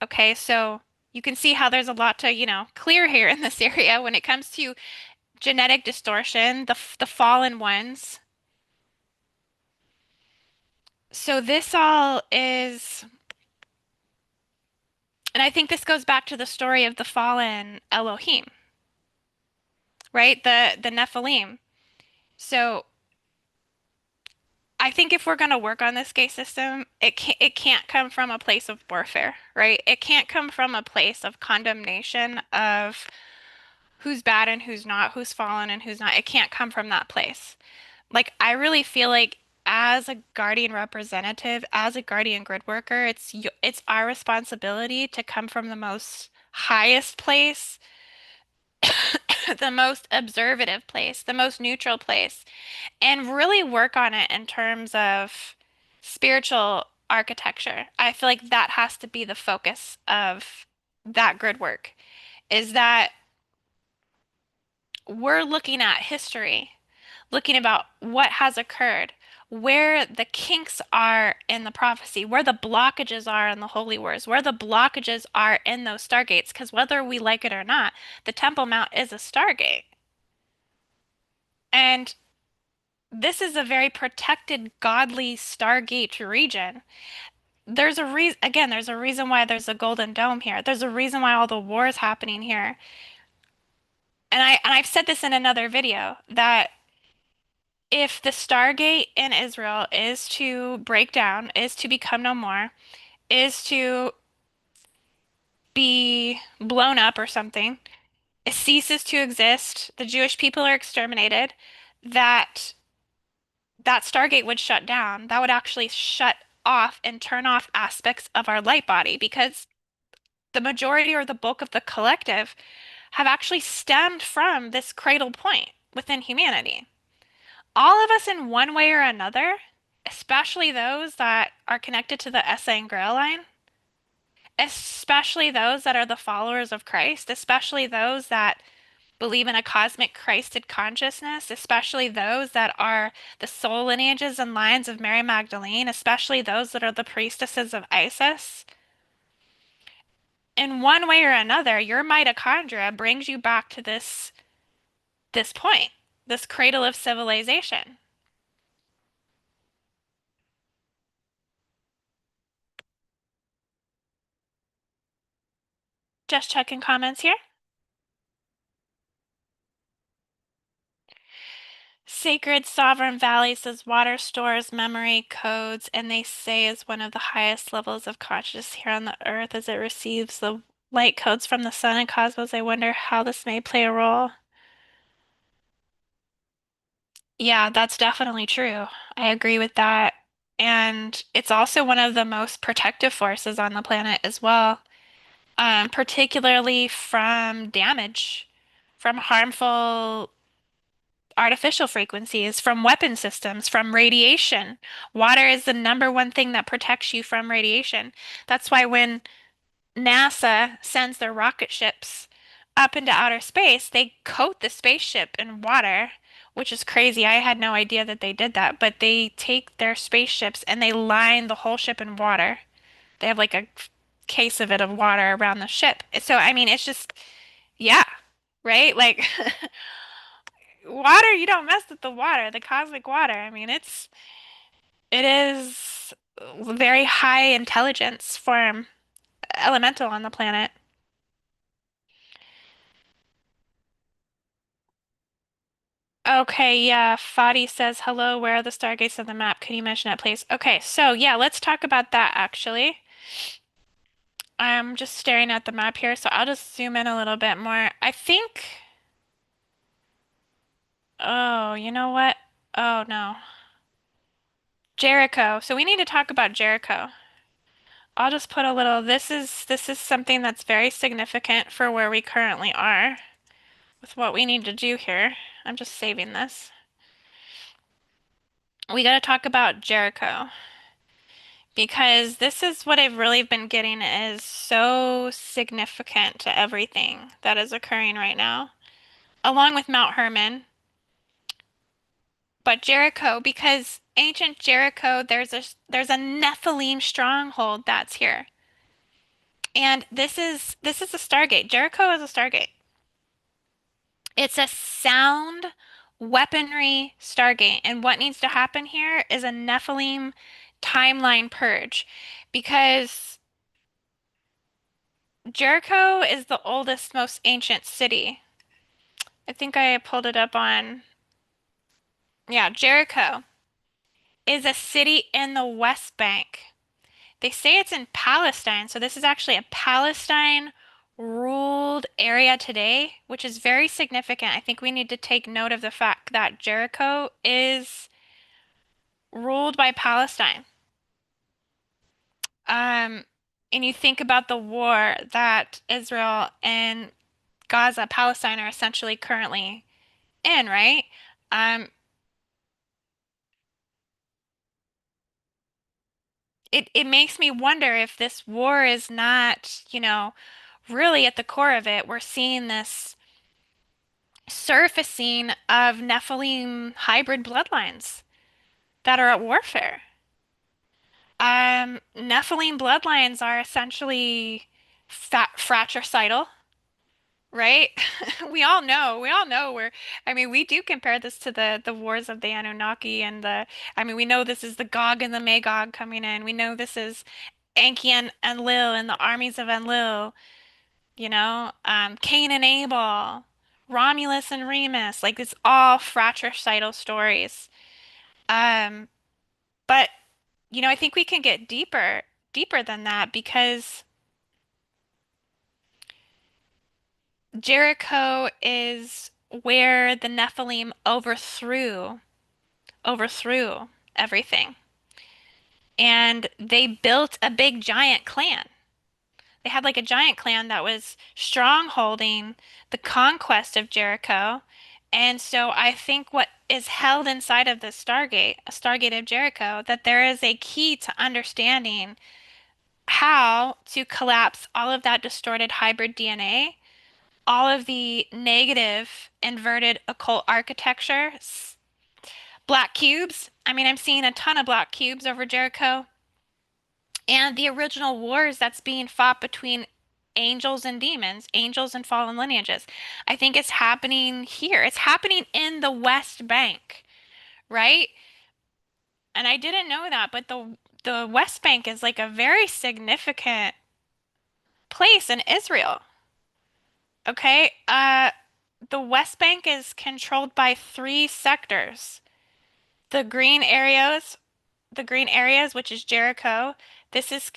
Okay, so you can see how there's a lot to, clear here in this area when it comes to genetic distortion, the fallen ones. So this all is, and I think this goes back to the story of the fallen Elohim, right? The Nephilim. So I think if we're going to work on this gate system, it can't come from a place of warfare, right? It can't come from a place of condemnation of who's bad and who's not, who's fallen and who's not. It can't come from that place. Like I really feel like as a guardian representative, as a guardian grid worker, it's our responsibility to come from the most highest place, the most observative place, the most neutral place, and really work on it in terms of spiritual architecture. I feel like that has to be the focus of that grid work, is that we're looking at history, looking about what has occurred, where the kinks are in the prophecy, where the blockages are in the holy wars, where the blockages are in those stargates, because whether we like it or not, the Temple Mount is a stargate. And this is a very protected, godly Stargate region. There's a reason, again, there's a reason why there's a golden dome here. There's a reason why all the war is happening here. And I've said this in another video that if the Stargate in Israel is to break down, is to become no more, is to be blown up or something, it ceases to exist, the Jewish people are exterminated, that that Stargate would shut down. That would actually shut off and turn off aspects of our light body because the majority or the bulk of the collective have actually stemmed from this cradle point within humanity. All of us in one way or another, especially those that are connected to the Essa and Grail line, especially those that are the followers of Christ, especially those that believe in a cosmic Christed consciousness, especially those that are the soul lineages and lines of Mary Magdalene, especially those that are the priestesses of Isis. In one way or another, your mitochondria brings you back to this point, this cradle of civilization. Just checking comments here. Sacred Sovereign Valley says water stores memory codes, and they say is one of the highest levels of consciousness here on the earth as it receives the light codes from the sun and cosmos. I wonder how this may play a role. Yeah, that's definitely true. I agree with that. And it's also one of the most protective forces on the planet as well, particularly from damage, from harmful artificial frequencies, from weapon systems, from radiation. Water is the number one thing that protects you from radiation. That's why when NASA sends their rocket ships up into outer space, they coat the spaceship in water, which is crazy. I had no idea that they did that, but they take their spaceships and they line the whole ship in water. They have like a case of it of water around the ship. So, I mean, it's just, yeah, right? Like, water, you don't mess with the water, the cosmic water. I mean, it is very high intelligence form elemental on the planet. Okay, yeah, Fadi says, hello, where are the stargates on the map? Can you mention that, please? Okay, so yeah, let's talk about that actually. I'm just staring at the map here, so I'll just zoom in a little bit more. I think, oh, you know what? Oh no. Jericho. So we need to talk about Jericho. I'll just put a little, this is something that's very significant for where we currently are with what we need to do here. I'm just saving this. We got to talk about Jericho because this is what I've really been getting is so significant to everything that is occurring right now, along with Mount Hermon, but Jericho, because ancient Jericho, there's a Nephilim stronghold that's here. And this is a Stargate. Jericho is a Stargate. It's a sound weaponry Stargate. And what needs to happen here is a Nephilim timeline purge because Jericho is the oldest, most ancient city. I think I pulled it up on, yeah, Jericho is a city in the West Bank. They say it's in Palestine, so this is actually a Palestine ruled area today, which is very significant. I think we need to take note of the fact that Jericho is ruled by Palestine. Um, and you think about the war that Israel and Gaza, Palestine are essentially currently in, right? Um, it makes me wonder if this war is not, really at the core of it, we're seeing this surfacing of Nephilim hybrid bloodlines that are at warfare. Nephilim bloodlines are essentially fratricidal, right? We all know I mean, we do compare this to the wars of the Anunnaki and I mean, we know this is the Gog and the Magog coming in. We know this is Enki and Enlil and the armies of Enlil, Cain and Abel, Romulus and Remus, like it's all fratricidal stories. Um, but I think we can get deeper than that because Jericho is where the Nephilim overthrew everything. And they built a big giant clan. They had like a giant clan that was strongholding the conquest of Jericho. And so I think what is held inside of the Stargate, a Stargate of Jericho, that there is a key to understanding how to collapse all of that distorted hybrid DNA, all of the negative inverted occult architecture, black cubes. I mean, I'm seeing a ton of black cubes over Jericho, and the original wars that's being fought between angels and demons, angels and fallen lineages. I think it's happening here. It's happening in the West Bank, right? And I didn't know that, but the West Bank is like a very significant place in Israel. Okay? The West Bank is controlled by three sectors. The green areas, the green areas, which is Jericho, this is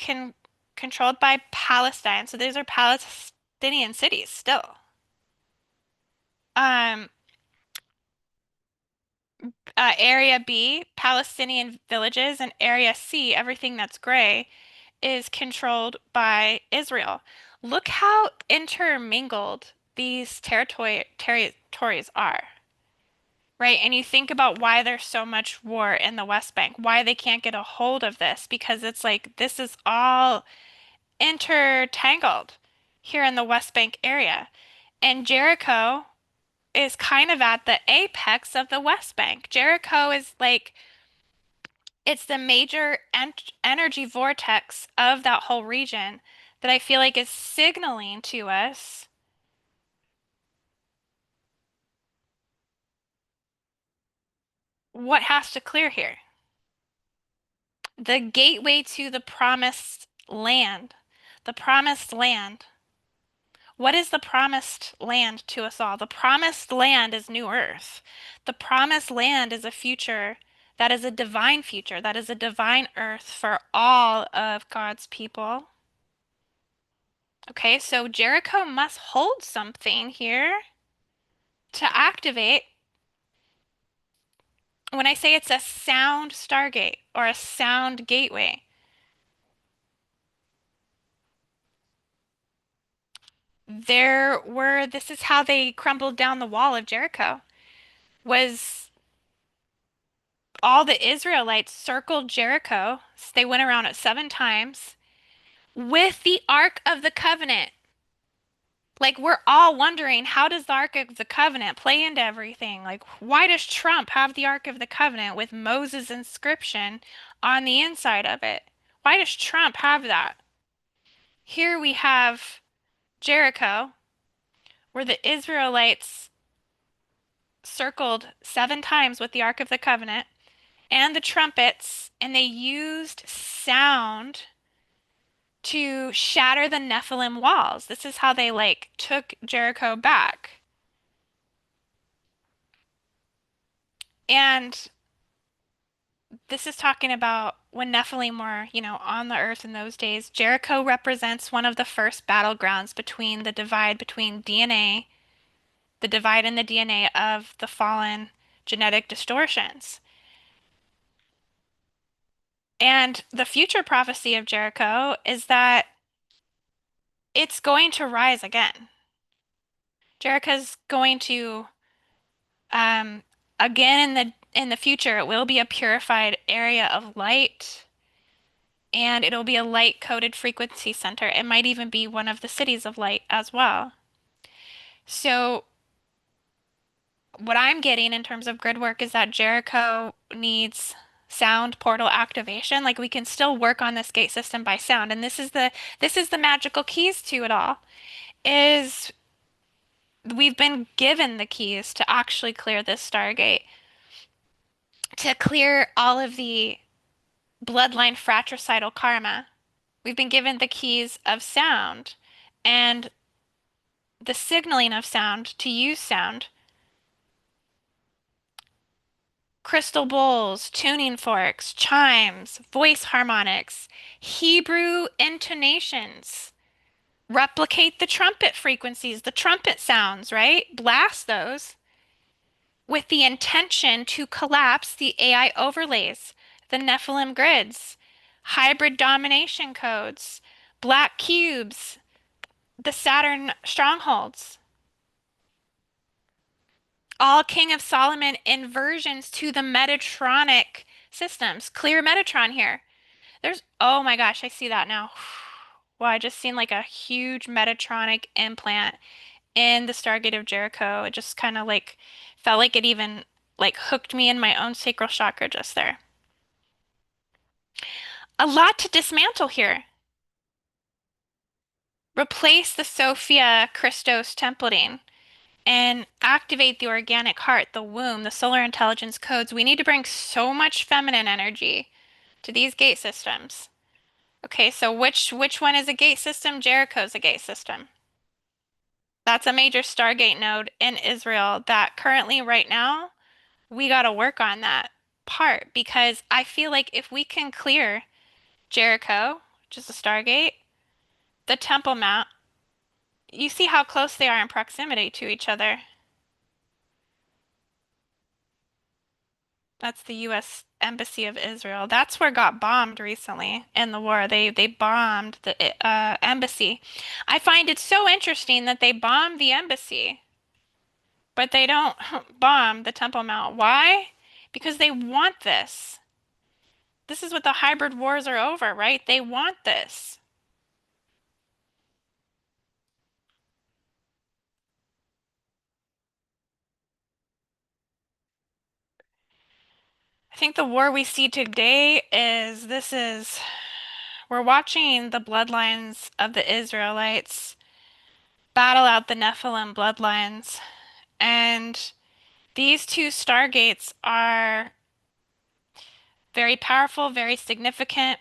controlled by Palestine. So these are Palestinian cities still. Um, Area B, Palestinian villages, and Area C, everything that's gray, is controlled by Israel. Look how intermingled these territories are. Right, and you think about why there's so much war in the West Bank, why they can't get a hold of this, because it's like this is all intertangled here in the West Bank area. And Jericho is kind of at the apex of the West Bank. Jericho is like, it's the major energy vortex of that whole region that I feel like is signaling to us what has to clear here. The gateway to the promised land. The promised land. What is the promised land to us all? The promised land is New Earth. The promised land is a future that is a divine future, that is a divine earth for all of God's people. Okay, so Jericho must hold something here to activate. When I say it's a sound Stargate or a sound gateway, this is how they crumbled down the wall of Jericho, was all the Israelites circled Jericho. They went around it 7 times with the Ark of the Covenant. Like, we're all wondering, how does the Ark of the Covenant play into everything? Like, why does Trump have the Ark of the Covenant with Moses' inscription on the inside of it? Why does Trump have that? Here we have Jericho, where the Israelites circled 7 times with the Ark of the Covenant and the trumpets, and they used sound to shatter the Nephilim walls. This is how they like took Jericho back. And this is talking about when Nephilim were, on the earth in those days. Jericho represents one of the first battlegrounds between the divide between DNA, the divide in the DNA of the fallen genetic distortions. And the future prophecy of Jericho is that it's going to rise again. Jericho's going to, um, again in the future, it will be a purified area of light, and it'll be a light-coded frequency center. It might even be one of the cities of light as well. So what I'm getting in terms of grid work is that Jericho needs sound portal activation. Like, we can still work on this gate system by sound, and this is the magical keys to it all. Is we've been given the keys to actually clear this Stargate, to clear all of the bloodline fratricidal karma. We've been given the keys of sound and the signaling of sound to use sound. Crystal bowls, tuning forks, chimes, voice harmonics, Hebrew intonations. Replicate the trumpet frequencies, the trumpet sounds, right? Blast those with the intention to collapse the AI overlays, the Nephilim grids, hybrid domination codes, black cubes, the Saturn strongholds, all King of Solomon inversions to the Metatronic systems. Clear Metatron here. Oh my gosh, I see that now. Wow, I just seen like a huge Metatronic implant in the Stargate of Jericho. It just kind of like felt like it even like hooked me in my own sacral chakra just there. A lot to dismantle here. Replace the Sophia Christos templating and activate the organic heart, the womb, the solar intelligence codes. We need to bring so much feminine energy to these gate systems. Okay, so which one is a gate system? Jericho's a gate system. That's a major Stargate node in Israel that currently right now we got to work on that part, because I feel like if we can clear Jericho, which is a Stargate, the Temple Mount, you see how close they are in proximity to each other. That's the U.S. Embassy of Israel. That's where got bombed recently in the war. They bombed the embassy. I find it so interesting that they bombed the embassy, but they don't bomb the Temple Mount. Why? Because they want this. This is what the hybrid wars are over, right? They want this. I think the war we see today is we're watching the bloodlines of the Israelites battle out the Nephilim bloodlines. And these two stargates are very powerful, very significant.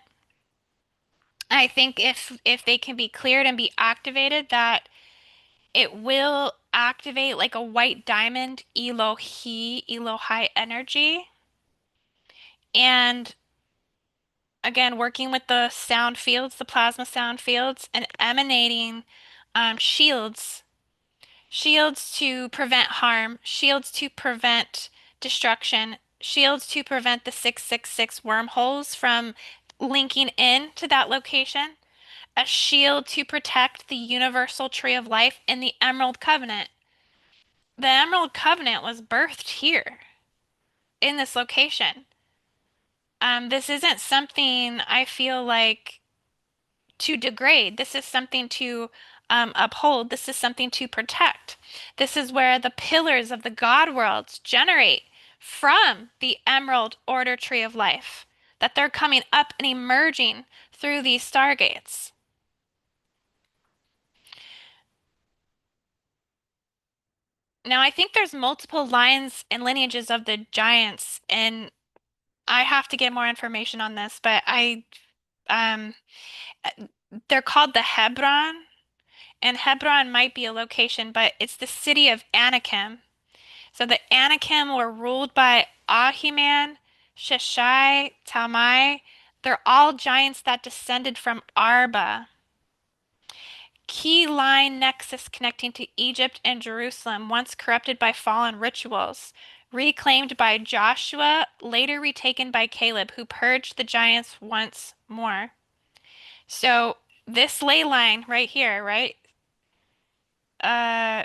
I think if they can be cleared and be activated, that it will activate like a white diamond Elohi energy. And again, working with the sound fields, the plasma sound fields, and emanating shields, shields to prevent harm, shields to prevent destruction, shields to prevent the 666 wormholes from linking in to that location, a shield to protect the universal tree of life in the Emerald Covenant. The Emerald Covenant was birthed here in this location. This isn't something I feel like to degrade. This is something to uphold. This is something to protect. This is where the pillars of the God worlds generate from the Emerald Order Tree of Life, that they're coming up and emerging through these stargates. Now, I think there's multiple lines and lineages of the giants, and I have to get more information on this, but um, they're called the Hebron, and Hebron might be a location, but it's the city of Anakim. So the Anakim were ruled by Ahiman, Sheshai, Talmai. They're all giants that descended from Arba. Key line nexus connecting to Egypt and Jerusalem, once corrupted by fallen rituals. Reclaimed by Joshua, later retaken by Caleb, who purged the giants once more. So this ley line right here, right? Uh,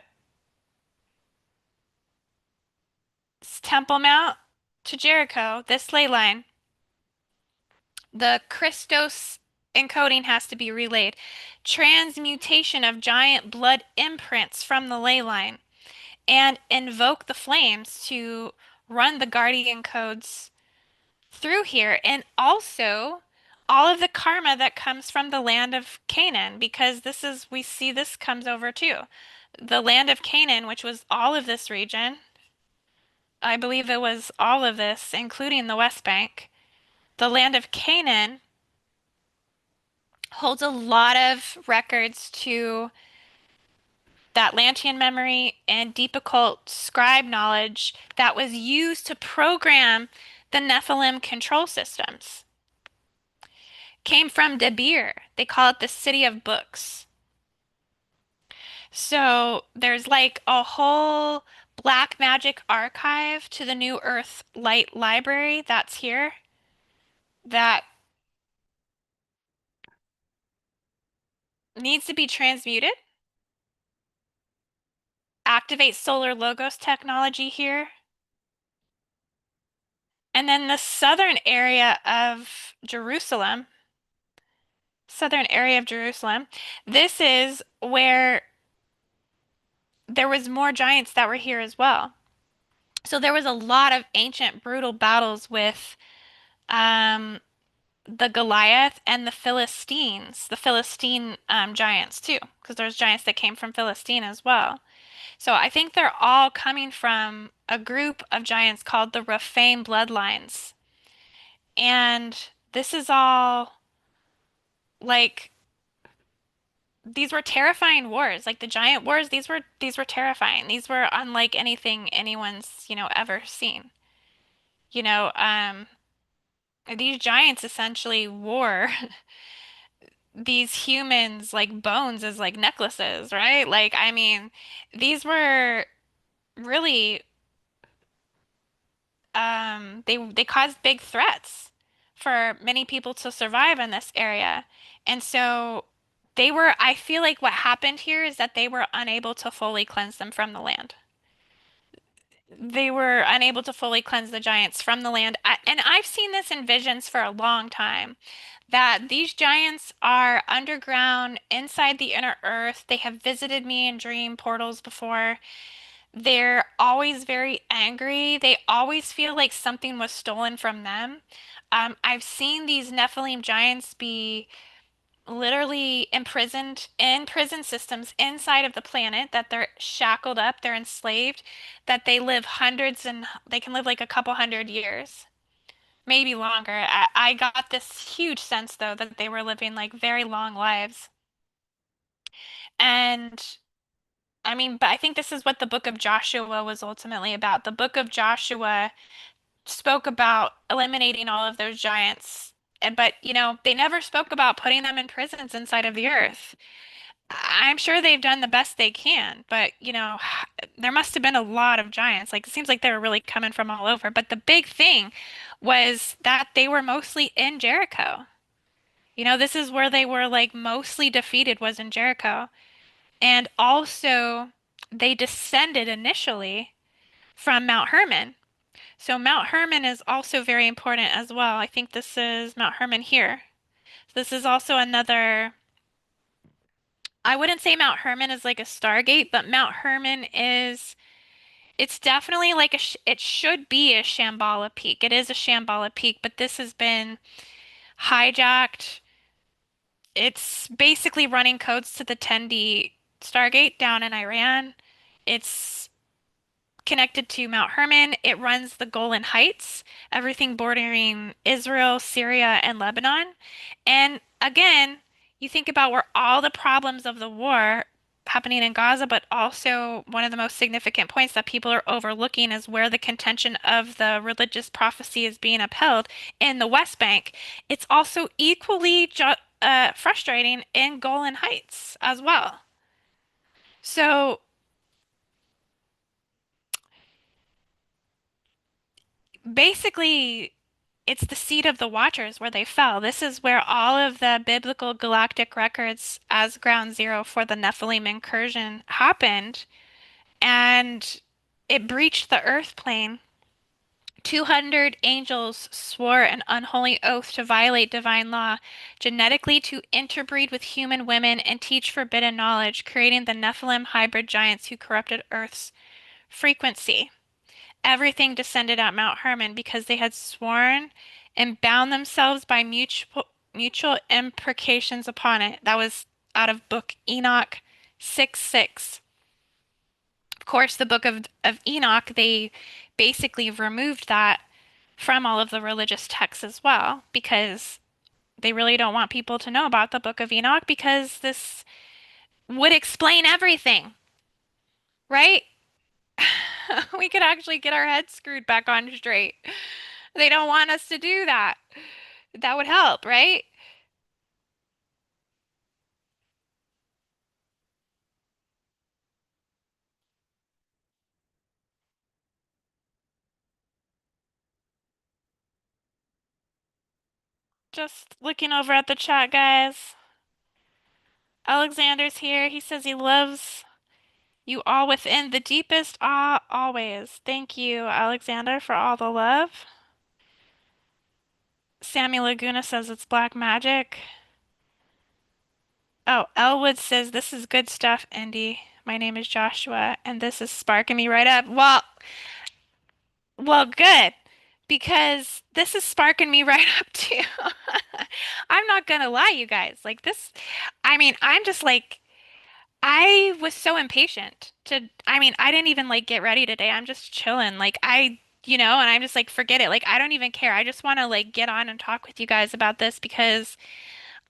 Temple Mount to Jericho, this ley line. The Christos encoding has to be relayed. Transmutation of giant blood imprints from the ley line, and invoke the flames to run the guardian codes through here. And also all of the karma that comes from the land of Canaan, because we see this comes over too. The land of Canaan, which was all of this region, I believe it was all of this, including the West Bank. The land of Canaan holds a lot of records to that Lantian memory and deep occult scribe knowledge that was used to program the Nephilim control systems. Came from Debir. They call it the city of books. So there's like a whole black magic archive to the New Earth Light Library that's here that needs to be transmuted. Activate solar logos technology here. And then the southern area of Jerusalem, this is where there was more giants that were here as well. So there was a lot of ancient brutal battles with um, the Goliath and the Philistine giants too, because there's giants that came from Philistine as well. So I think they're all coming from a group of giants called the Rephaim bloodlines. And this is all like these were terrifying wars. Like the giant wars, these were terrifying. These were unlike anything anyone's, ever seen. You know, um, these giants essentially wore these humans like bones as like necklaces, right? Like, I mean, these were really they caused big threats for many people to survive in this area. And so I feel like what happened here is that they were unable to fully cleanse them from the land. They were unable to fully cleanse the giants from the land. And I've seen this in visions for a long time, that these giants are underground inside the inner earth. They have visited me in dream portals before. They're always very angry. They always feel like something was stolen from them. I've seen these Nephilim giants be literally imprisoned in prison systems inside of the planet, that they're shackled up, they're enslaved, that they can live like a couple hundred years, maybe longer. I got this huge sense though that they were living like very long lives. And I mean, but I think this is what the book of Joshua was ultimately about. The book of Joshua spoke about eliminating all of those giants. But, they never spoke about putting them in prisons inside of the earth. I'm sure they've done the best they can, but, there must have been a lot of giants. Like, it seems like they were really coming from all over. But the big thing was that they were mostly in Jericho. This is where they were like mostly defeated, was in Jericho. And also, they descended initially from Mount Hermon. So Mount Hermon is also very important as well. I think this is Mount Hermon here. This is also another, I wouldn't say Mount Hermon is like a Stargate, but Mount Hermon is, it's definitely like it should be a Shambhala peak. It is a Shambhala peak, but this has been hijacked. It's basically running codes to the 10D Stargate down in Iran. It's connected to Mount Hermon. It runs the Golan Heights, everything bordering Israel, Syria, and Lebanon. And again, you think about where all the problems of the war happening in Gaza, but also one of the most significant points that people are overlooking is where the contention of the religious prophecy is being upheld in the West Bank. It's also equally frustrating in Golan Heights as well. So basically, it's the seat of the Watchers where they fell. This is where all of the biblical galactic records as ground zero for the Nephilim incursion happened, and it breached the earth plane. 200 angels swore an unholy oath to violate divine law, genetically to interbreed with human women and teach forbidden knowledge, creating the Nephilim hybrid giants who corrupted Earth's frequency. Everything descended at Mount Hermon because they had sworn and bound themselves by mutual imprecations upon it. That was out of Book Enoch 6:6. Of course, the book of Enoch, they basically removed that from all of the religious texts as well because they really don't want people to know about the book of Enoch because this would explain everything, right? We could actually get our heads screwed back on straight. They don't want us to do that. That would help, right? Just looking over at the chat, guys. Alexander's here. He says he loves you all within the deepest awe always. Thank you, Alexander, for all the love. Sammy Laguna says it's black magic. Oh, Elwood says this is good stuff, Indy. My name is Joshua, and this is sparking me right up. Well, good, because this is sparking me right up too. I'm not gonna lie, you guys. Like this, I mean, I'm just like, I was so impatient to, I mean, I didn't even like get ready today. I'm just chilling. And I'm just like, forget it. Like, I don't even care. I just want to like get on and talk with you guys about this because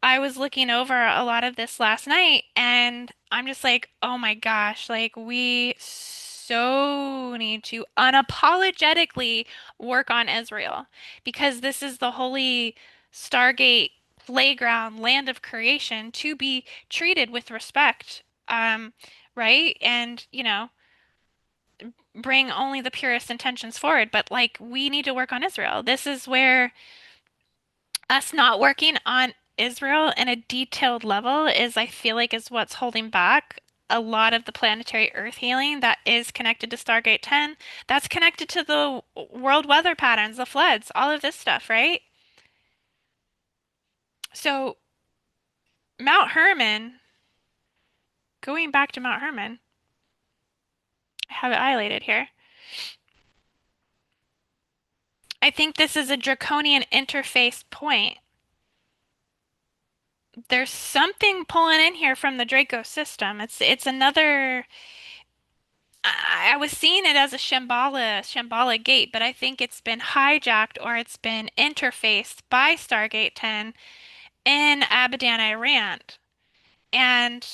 I was looking over a lot of this last night and I'm just like, oh my gosh, like we so need to unapologetically work on Israel because this is the holy Stargate playground, land of creation to be treated with respect. Right? And, bring only the purest intentions forward. But like, we need to work on Israel. This is where us not working on Israel in a detailed level is, I feel like, is what's holding back a lot of the planetary earth healing that is connected to Stargate 10. That's connected to the world weather patterns, the floods, all of this stuff, right? So, Mount Hermon, going back to Mount Hermon, I have it highlighted here. I think this is a draconian interface point. There's something pulling in here from the Draco system. It's another. I was seeing it as a Shambhala gate, but I think it's been hijacked or it's been interfaced by Stargate 10 in Abadan, Iran. And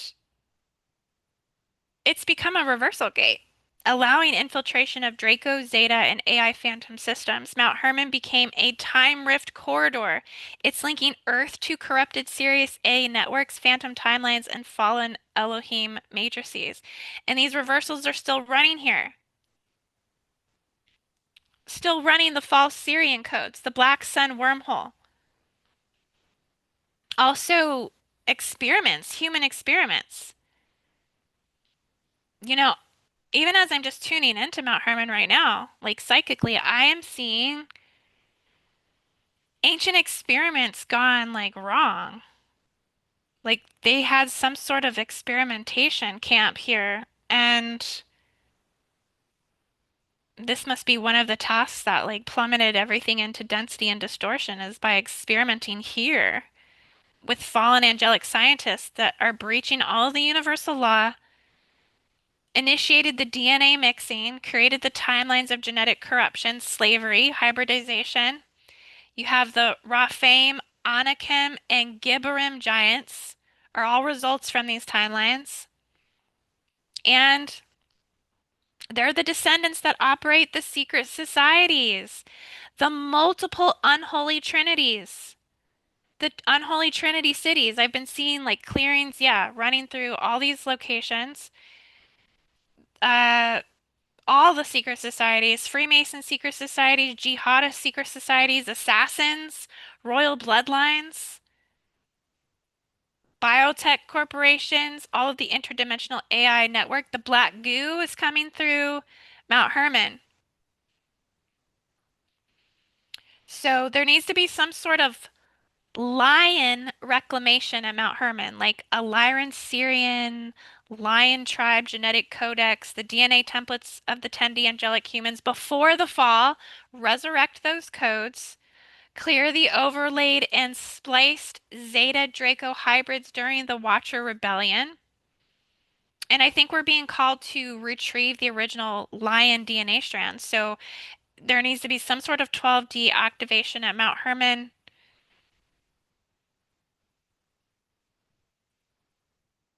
it's become a reversal gate, allowing infiltration of Draco, Zeta, and AI Phantom systems. Mount Hermon became a time rift corridor. It's linking Earth to corrupted Sirius A networks, phantom timelines, and fallen Elohim matrices. And these reversals are still running here. Still running the false Syrian codes, the Black Sun wormhole. Also, experiments, human experiments. You know, even as I'm just tuning into Mount Hermon right now, like psychically, I am seeing ancient experiments gone like wrong. Like they had some sort of experimentation camp here, and this must be one of the tasks that like plummeted everything into density and distortion is by experimenting here with fallen angelic scientists that are breaching all the universal law, initiated the DNA mixing, created the timelines of genetic corruption, slavery, hybridization. You have the Rephaim, Anakim, and Gibborim giants are all results from these timelines. And they're the descendants that operate the secret societies, the multiple unholy trinities, the unholy trinity cities. I've been seeing like clearings, yeah, running through all these locations. Uh, all the secret societies, Freemason secret societies, jihadist secret societies, assassins, royal bloodlines, biotech corporations, all of the interdimensional AI network. The black goo is coming through Mount Hermon. So there needs to be some sort of lion reclamation at Mount Hermon, like a Lyran Syrian lion tribe genetic codex, the DNA templates of the 10D angelic humans before the fall, resurrect those codes, clear the overlaid and spliced Zeta Draco hybrids during the Watcher Rebellion. And I think we're being called to retrieve the original lion DNA strand. So there needs to be some sort of 12D activation at Mount Hermon.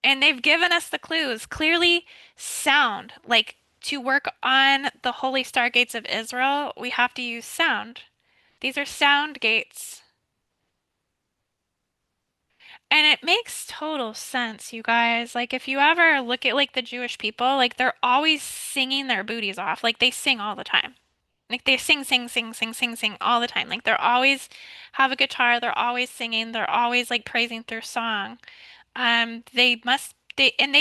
And they've given us the clues. Clearly, sound. Like to work on the holy stargates of Israel, we have to use sound. These are sound gates. And it makes total sense, you guys. Like if you ever look at like the Jewish people, like they're always singing their booties off. Like they sing all the time. Like they sing, sing, sing, sing, sing, sing all the time. Like they're always have a guitar, they're always singing, they're always like praising through song. They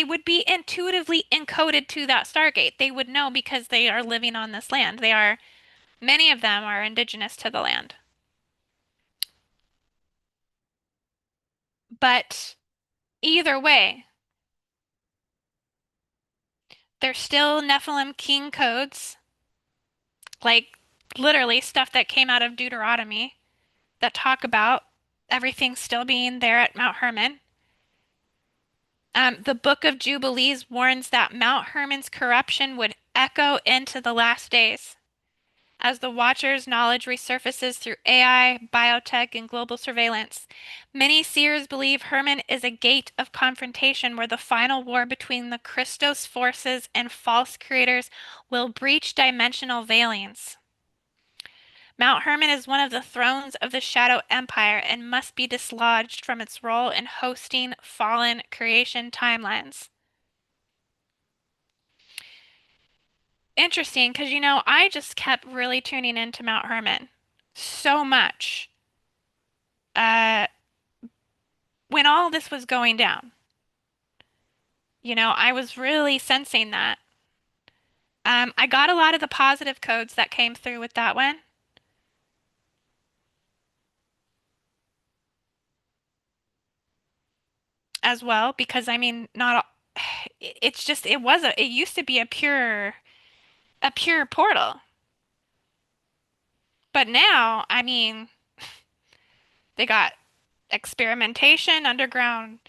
would be intuitively encoded to that Stargate. They would know because they are living on this land. Many of them are indigenous to the land. But either way, there's still Nephilim king codes, like literally stuff that came out of Deuteronomy that talk about everything still being there at Mount Hermon. The Book of Jubilees warns that Mount Hermon's corruption would echo into the last days. As the Watcher's knowledge resurfaces through AI, biotech, and global surveillance, many seers believe Hermon is a gate of confrontation where the final war between the Christos forces and false creators will breach dimensional veilings. Mount Hermon is one of the thrones of the Shadow Empire and must be dislodged from its role in hosting fallen creation timelines. Interesting, because I just kept really tuning into Mount Hermon so much. Uh, when all this was going down. I was really sensing that. I got a lot of the positive codes that came through with that one as well, because I mean, not all, it's just it used to be a pure portal. But now, I mean, they got experimentation, underground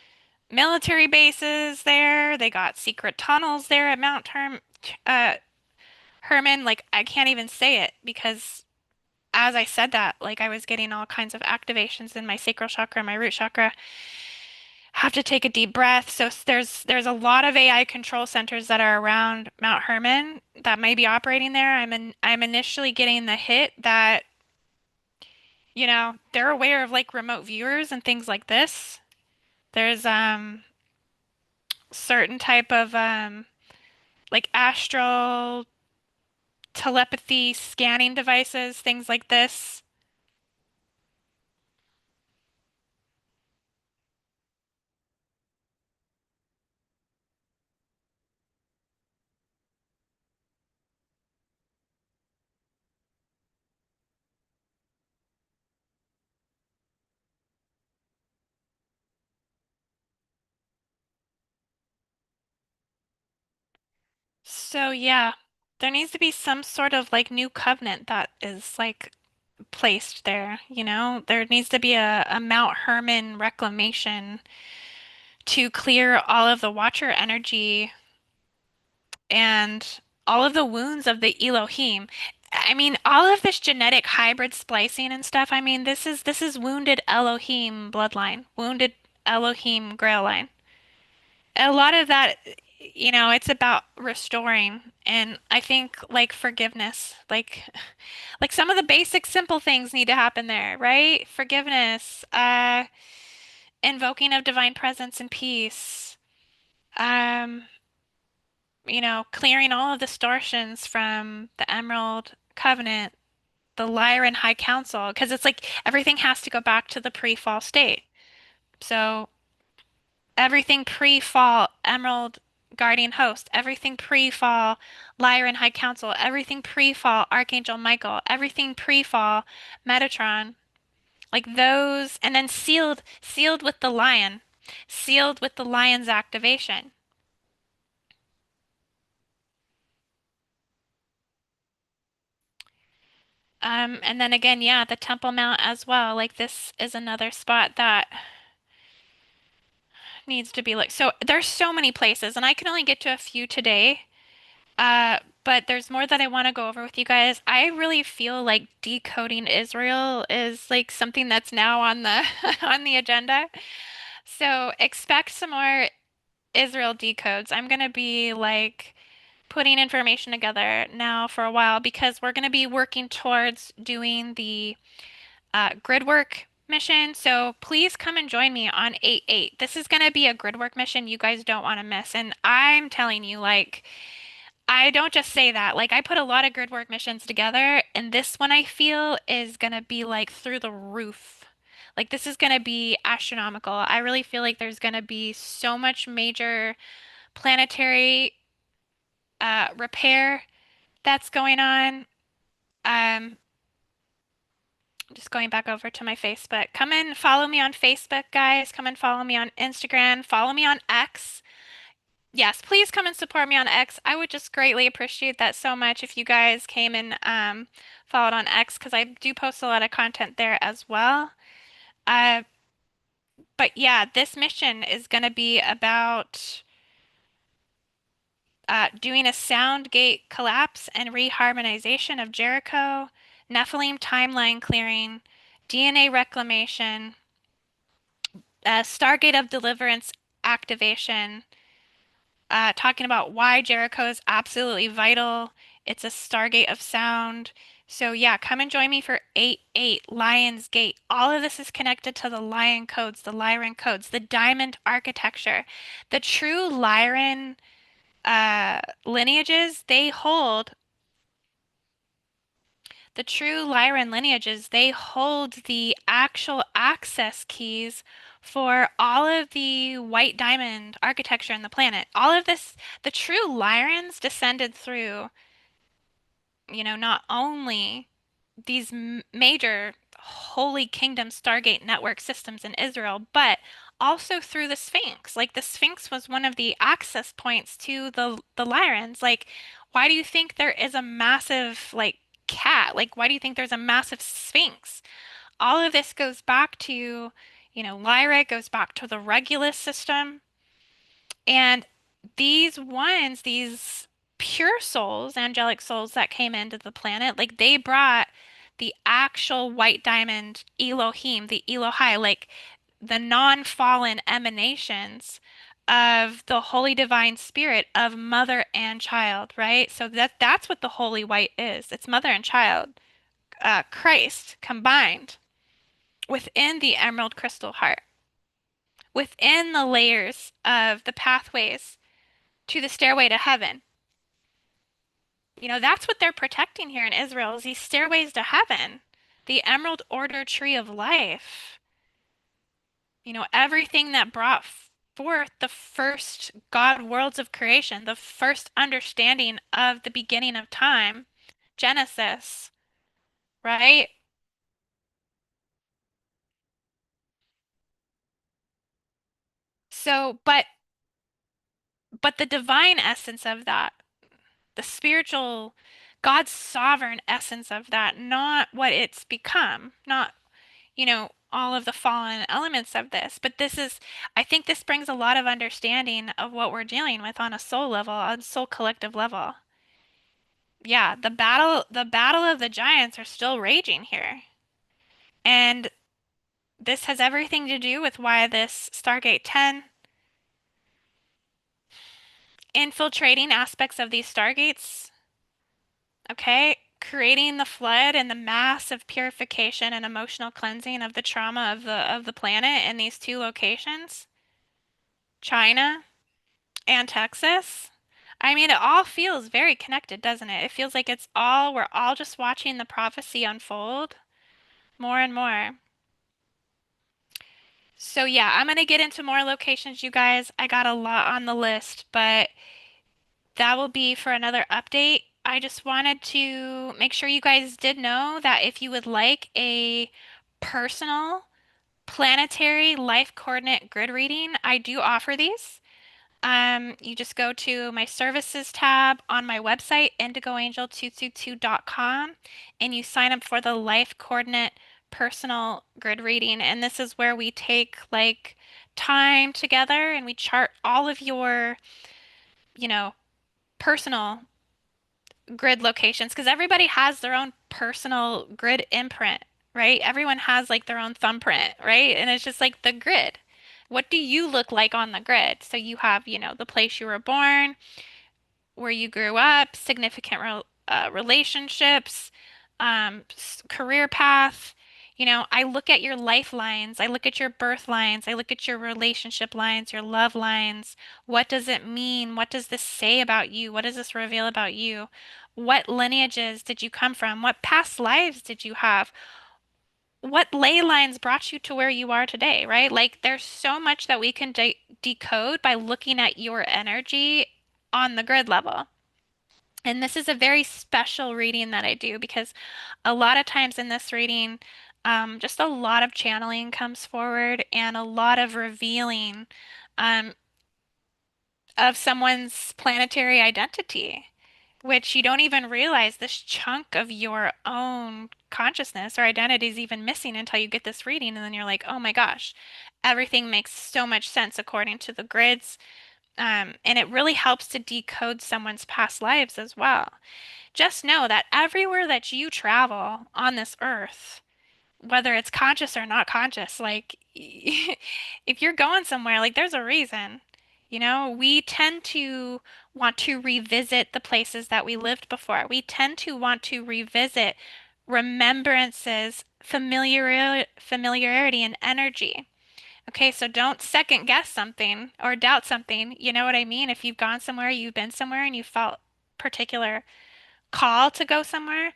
military bases there. They got secret tunnels there at uh, Hermon. Like I can't even say it because as I said that, like I was getting all kinds of activations in my sacral chakra, my root chakra. Have to take a deep breath. So there's a lot of AI control centers that are around Mount Hermon that may be operating there. I'm initially getting the hit that, they're aware of like remote viewers and things like this. There's certain type of like astral telepathy scanning devices, things like this. So yeah, there needs to be some sort of like new covenant that is like placed there, you know? There needs to be a Mount Hermon reclamation to clear all of the Watcher energy and all of the wounds of the Elohim. I mean, all of this genetic hybrid splicing and stuff, I mean, this is wounded Elohim bloodline, wounded Elohim Grail line. A lot of that, it's about restoring, and I think like forgiveness, like some of the basic simple things need to happen there, right? Forgiveness, invoking of divine presence and peace, um, clearing all of the distortions from the Emerald Covenant, the Lyran High Council, because it's like everything has to go back to the pre-fall state. So everything pre-fall Emerald Guardian Host, everything pre-fall Lyran High Council, everything pre-fall Archangel Michael, everything pre-fall Metatron, like those, and then sealed with the lion, sealed with the lion's activation. And then again, yeah, the Temple Mount as well. Like this is another spot that needs to be like, so there's so many places, and I can only get to a few today. But there's more that I want to go over with you guys. I really feel like decoding Israel is like something that's now on the on the agenda. So expect some more Israel decodes. I'm gonna be like putting information together now for a while because we're gonna be working towards doing the Gridwork mission. So please come and join me on 8/8. This is gonna be a Gridwork mission you guys don't want to miss. And I'm telling you, like, I don't just say that. Like, I put a lot of Gridwork missions together, and this one I feel is gonna be like through the roof. Like, this is gonna be astronomical. I really feel like there's gonna be so much major planetary repair that's going on. Um, just going back over to my Facebook. Come and follow me on Facebook, guys. Come and follow me on Instagram. Follow me on X. Yes, please come and support me on X. I would just greatly appreciate that so much if you guys came and followed on X because I do post a lot of content there as well. Uh, but yeah, this mission is going to be about doing a sound gate collapse and reharmonization of Jericho, Nephilim timeline clearing, DNA reclamation, Stargate of Deliverance activation, talking about why Jericho is absolutely vital. It's a Stargate of sound. So yeah, come and join me for 8/8 Lion's Gate. All of this is connected to the Lion codes, the Lyran codes, the diamond architecture. The true Lyran lineages, they hold the actual access keys for all of the white diamond architecture in the planet. All of this, the true Lyrans descended through, not only these major Holy Kingdom Stargate network systems in Israel, but also through the Sphinx. Like the Sphinx was one of the access points to the Lyrans. Like, why do you think there is a massive like cat? Like, why do you think there's a massive Sphinx? All of this goes back to, Lyra goes back to the Regulus system. And these pure souls, angelic souls that came into the planet, like they brought the actual white diamond Elohim, the Elohai, like the non-fallen emanations of the Holy Divine Spirit of mother and child, right? So that's what the holy white is. It's mother and child, Christ combined within the emerald crystal heart, within the layers of the pathways to the stairway to heaven. That's what they're protecting here in Israel is these stairways to heaven, the Emerald Order Tree of Life. Everything that brought forth the first God worlds of creation, the first understanding of the beginning of time, Genesis, right? So, but the divine essence of that. the spiritual, God's sovereign essence of that, not what it's become, not, all of the fallen elements of this. But this is, I think this brings a lot of understanding of what we're dealing with on a soul level, on soul collective level. Yeah, the battle of the giants are still raging here. And this has everything to do with why this Stargate 10 infiltrating aspects of these Stargates, okay, creating the flood and the massive purification and emotional cleansing of the trauma of the planet in these two locations, China and Texas. I mean, it all feels very connected, doesn't it? It feels like we're all just watching the prophecy unfold more and more. So yeah, I'm gonna get into more locations, you guys. I got a lot on the list, but that will be for another update. I just wanted to make sure you guys did know that if you would like a personal planetary life coordinate grid reading, I do offer these. You just go to my services tab on my website, IndigoAngel222.com, and you sign up for the life coordinate personal grid reading. And this is where we take like time together and we chart all of your, you know, personal grid locations because everybody has their own personal grid imprint, right? Everyone has like their own thumbprint, right? And it's just like the grid. What do you look like on the grid? So you have, the place you were born, where you grew up, significant relationships, career path. I look at your lifelines, I look at your birth lines, I look at your relationship lines, your love lines. What does it mean? What does this say about you? What does this reveal about you? What lineages did you come from? What past lives did you have? What ley lines brought you to where you are today, right? Like there's so much that we can decode by looking at your energy on the grid level. And this is a very special reading that I do because a lot of times in this reading, just a lot of channeling comes forward and a lot of revealing um, of someone's planetary identity, which you don't even realize this chunk of your own consciousness or identity is even missing until you get this reading. And then you're like, oh my gosh, everything makes so much sense according to the grids. And it really helps to decode someone's past lives as well. Just know that everywhere that you travel on this earth, whether it's conscious or not conscious, like if you're going somewhere, like there's a reason. We tend to want to revisit the places that we lived before. We tend to want to revisit remembrances, familiarity, and energy. Okay, so don't second guess something or doubt something. You know what I mean? If you've gone somewhere, you've been somewhere, and you felt particular call to go somewhere,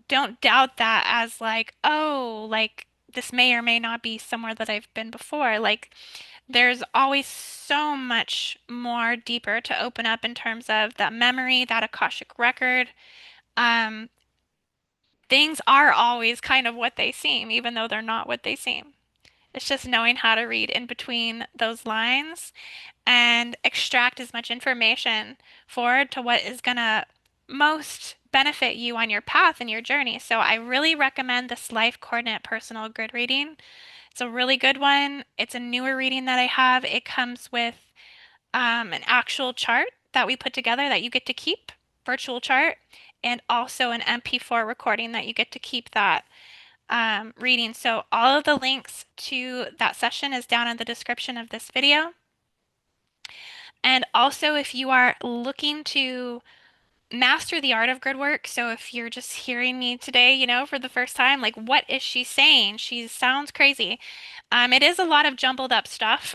don't doubt that as like, oh, like this may or may not be somewhere that I've been before. Like there's always so much more deeper to open up in terms of that memory, that Akashic record. Um, Things are always kind of what they seem, even though they're not what they seem. It's just knowing how to read in between those lines and extract as much information forward to what is going to most benefit you on your path and your journey. So I really recommend this life coordinate personal grid reading. It's a really good one. It's a newer reading that I have. It comes with an actual chart that we put together that you get to keep, virtual chart, and also an MP4 recording that you get to keep that reading. So all of the links to that session is down in the description of this video. And also, if you are looking to master the art of grid work, so if you're just hearing me today, for the first time, like, what is she saying? She sounds crazy. It is a lot of jumbled up stuff,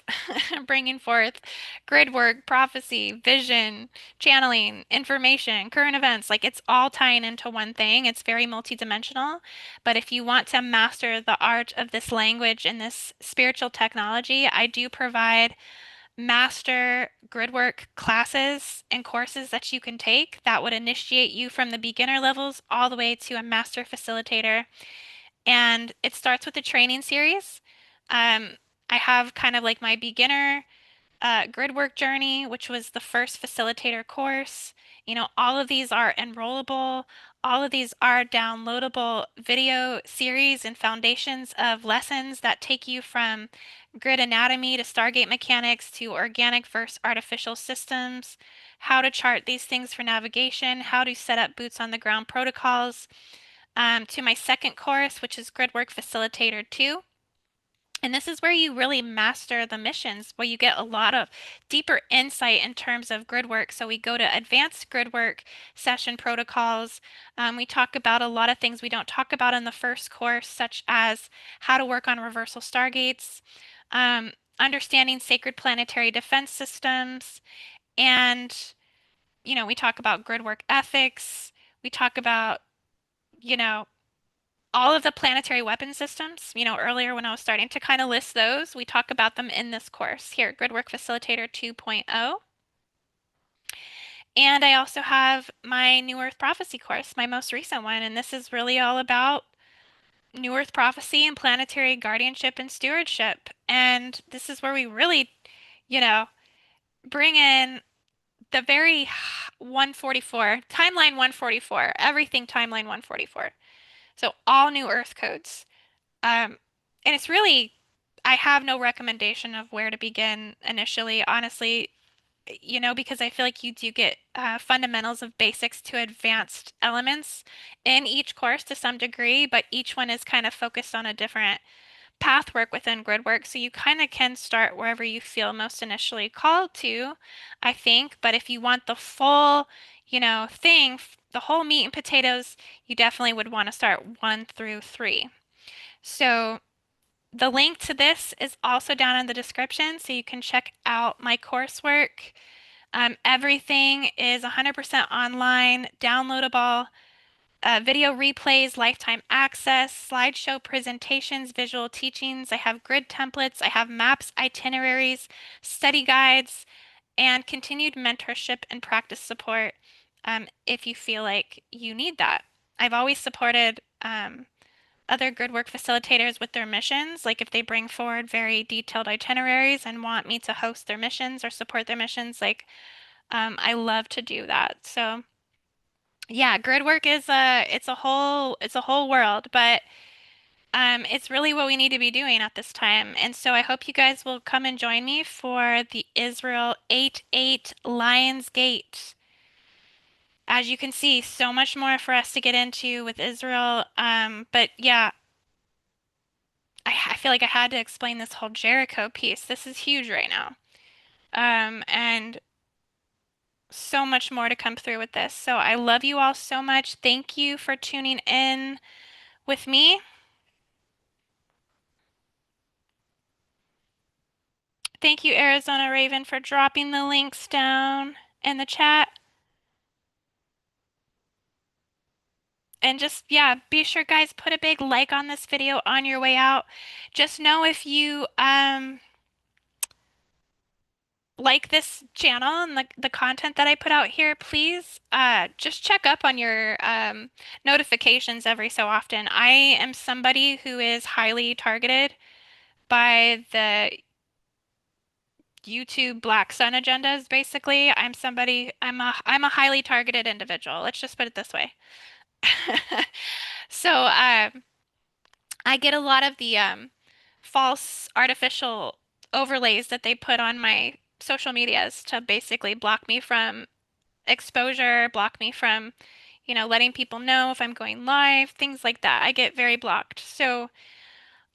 bringing forth grid work, prophecy, vision, channeling, information, current events. Like, it's all tying into one thing. It's very multidimensional. But if you want to master the art of this language and this spiritual technology, I do provide master gridwork classes and courses that you can take that would initiate you from the beginner levels all the way to a master facilitator. And it starts with the training series. Um, I have kind of like my beginner Gridwork Journey, which was the first facilitator course. All of these are enrollable. All of these are downloadable video series and foundations of lessons that take you from grid anatomy to Stargate mechanics to organic versus artificial systems, how to chart these things for navigation, how to set up boots on the ground protocols, to my second course, which is Gridwork Facilitator 2. And this is where you really master the missions, where you get a lot of deeper insight in terms of grid work. So we go to advanced grid work session protocols. We talk about a lot of things we don't talk about in the first course, such as how to work on reversal stargates, understanding sacred planetary defense systems, and we talk about grid work ethics. We talk about, you know, all of the planetary weapon systems. Earlier when I was starting to kind of list those, we talk about them in this course here, Gridwork Facilitator 2.0. And I also have my New Earth Prophecy course, my most recent one, and this is really all about New Earth Prophecy and planetary guardianship and stewardship. And this is where we really, you know, bring in the very 144, timeline 144, everything timeline 144. So all new Earth codes. Um, and it's really, I have no recommendation of where to begin initially, honestly, because I feel like you do get fundamentals of basics to advanced elements in each course to some degree, but each one is kind of focused on a different pathwork within Gridwork. So you kind of can start wherever you feel most initially called to, I think. But if you want the full, thing, the whole meat and potatoes, you definitely would want to start 1 through 3. So the link to this is also down in the description, so you can check out my coursework. Everything is 100% online, downloadable, video replays, lifetime access, slideshow presentations, visual teachings. I have grid templates, I have maps, itineraries, study guides, and continued mentorship and practice support if you feel like you need that. I've always supported other Gridwork facilitators with their missions, like if they bring forward very detailed itineraries and want me to host their missions or support their missions, like I love to do that. So yeah, Gridwork is it's a whole world, but it's really what we need to be doing at this time. And so I hope you guys will come and join me for the Israel 8-8 Lions Gate. As you can see, so much more for us to get into with Israel. But yeah, I feel like I had to explain this whole Jericho piece. This is huge right now. And so much more to come through with this. So I love you all so much. Thank you for tuning in with me. Thank you, Arizona Raven, for dropping the links down in the chat. And just, yeah, be sure, guys, put a big like on this video on your way out. Just know if you like this channel and the content that I put out here, please just check up on your notifications every so often. I am somebody who is highly targeted by the YouTube Black Sun agendas, basically. I'm a highly targeted individual. Let's just put it this way. So I get a lot of the false artificial overlays that they put on my social medias to basically block me from exposure, block me from, letting people know if I'm going live, things like that. I get very blocked. So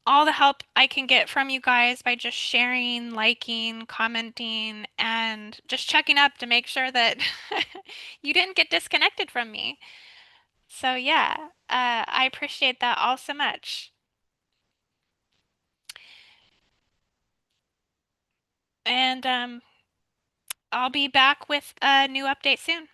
all the help I can get from you guys by just sharing, liking, commenting, and just checking up to make sure that you didn't get disconnected from me. So yeah, I appreciate that all so much. And I'll be back with a new update soon.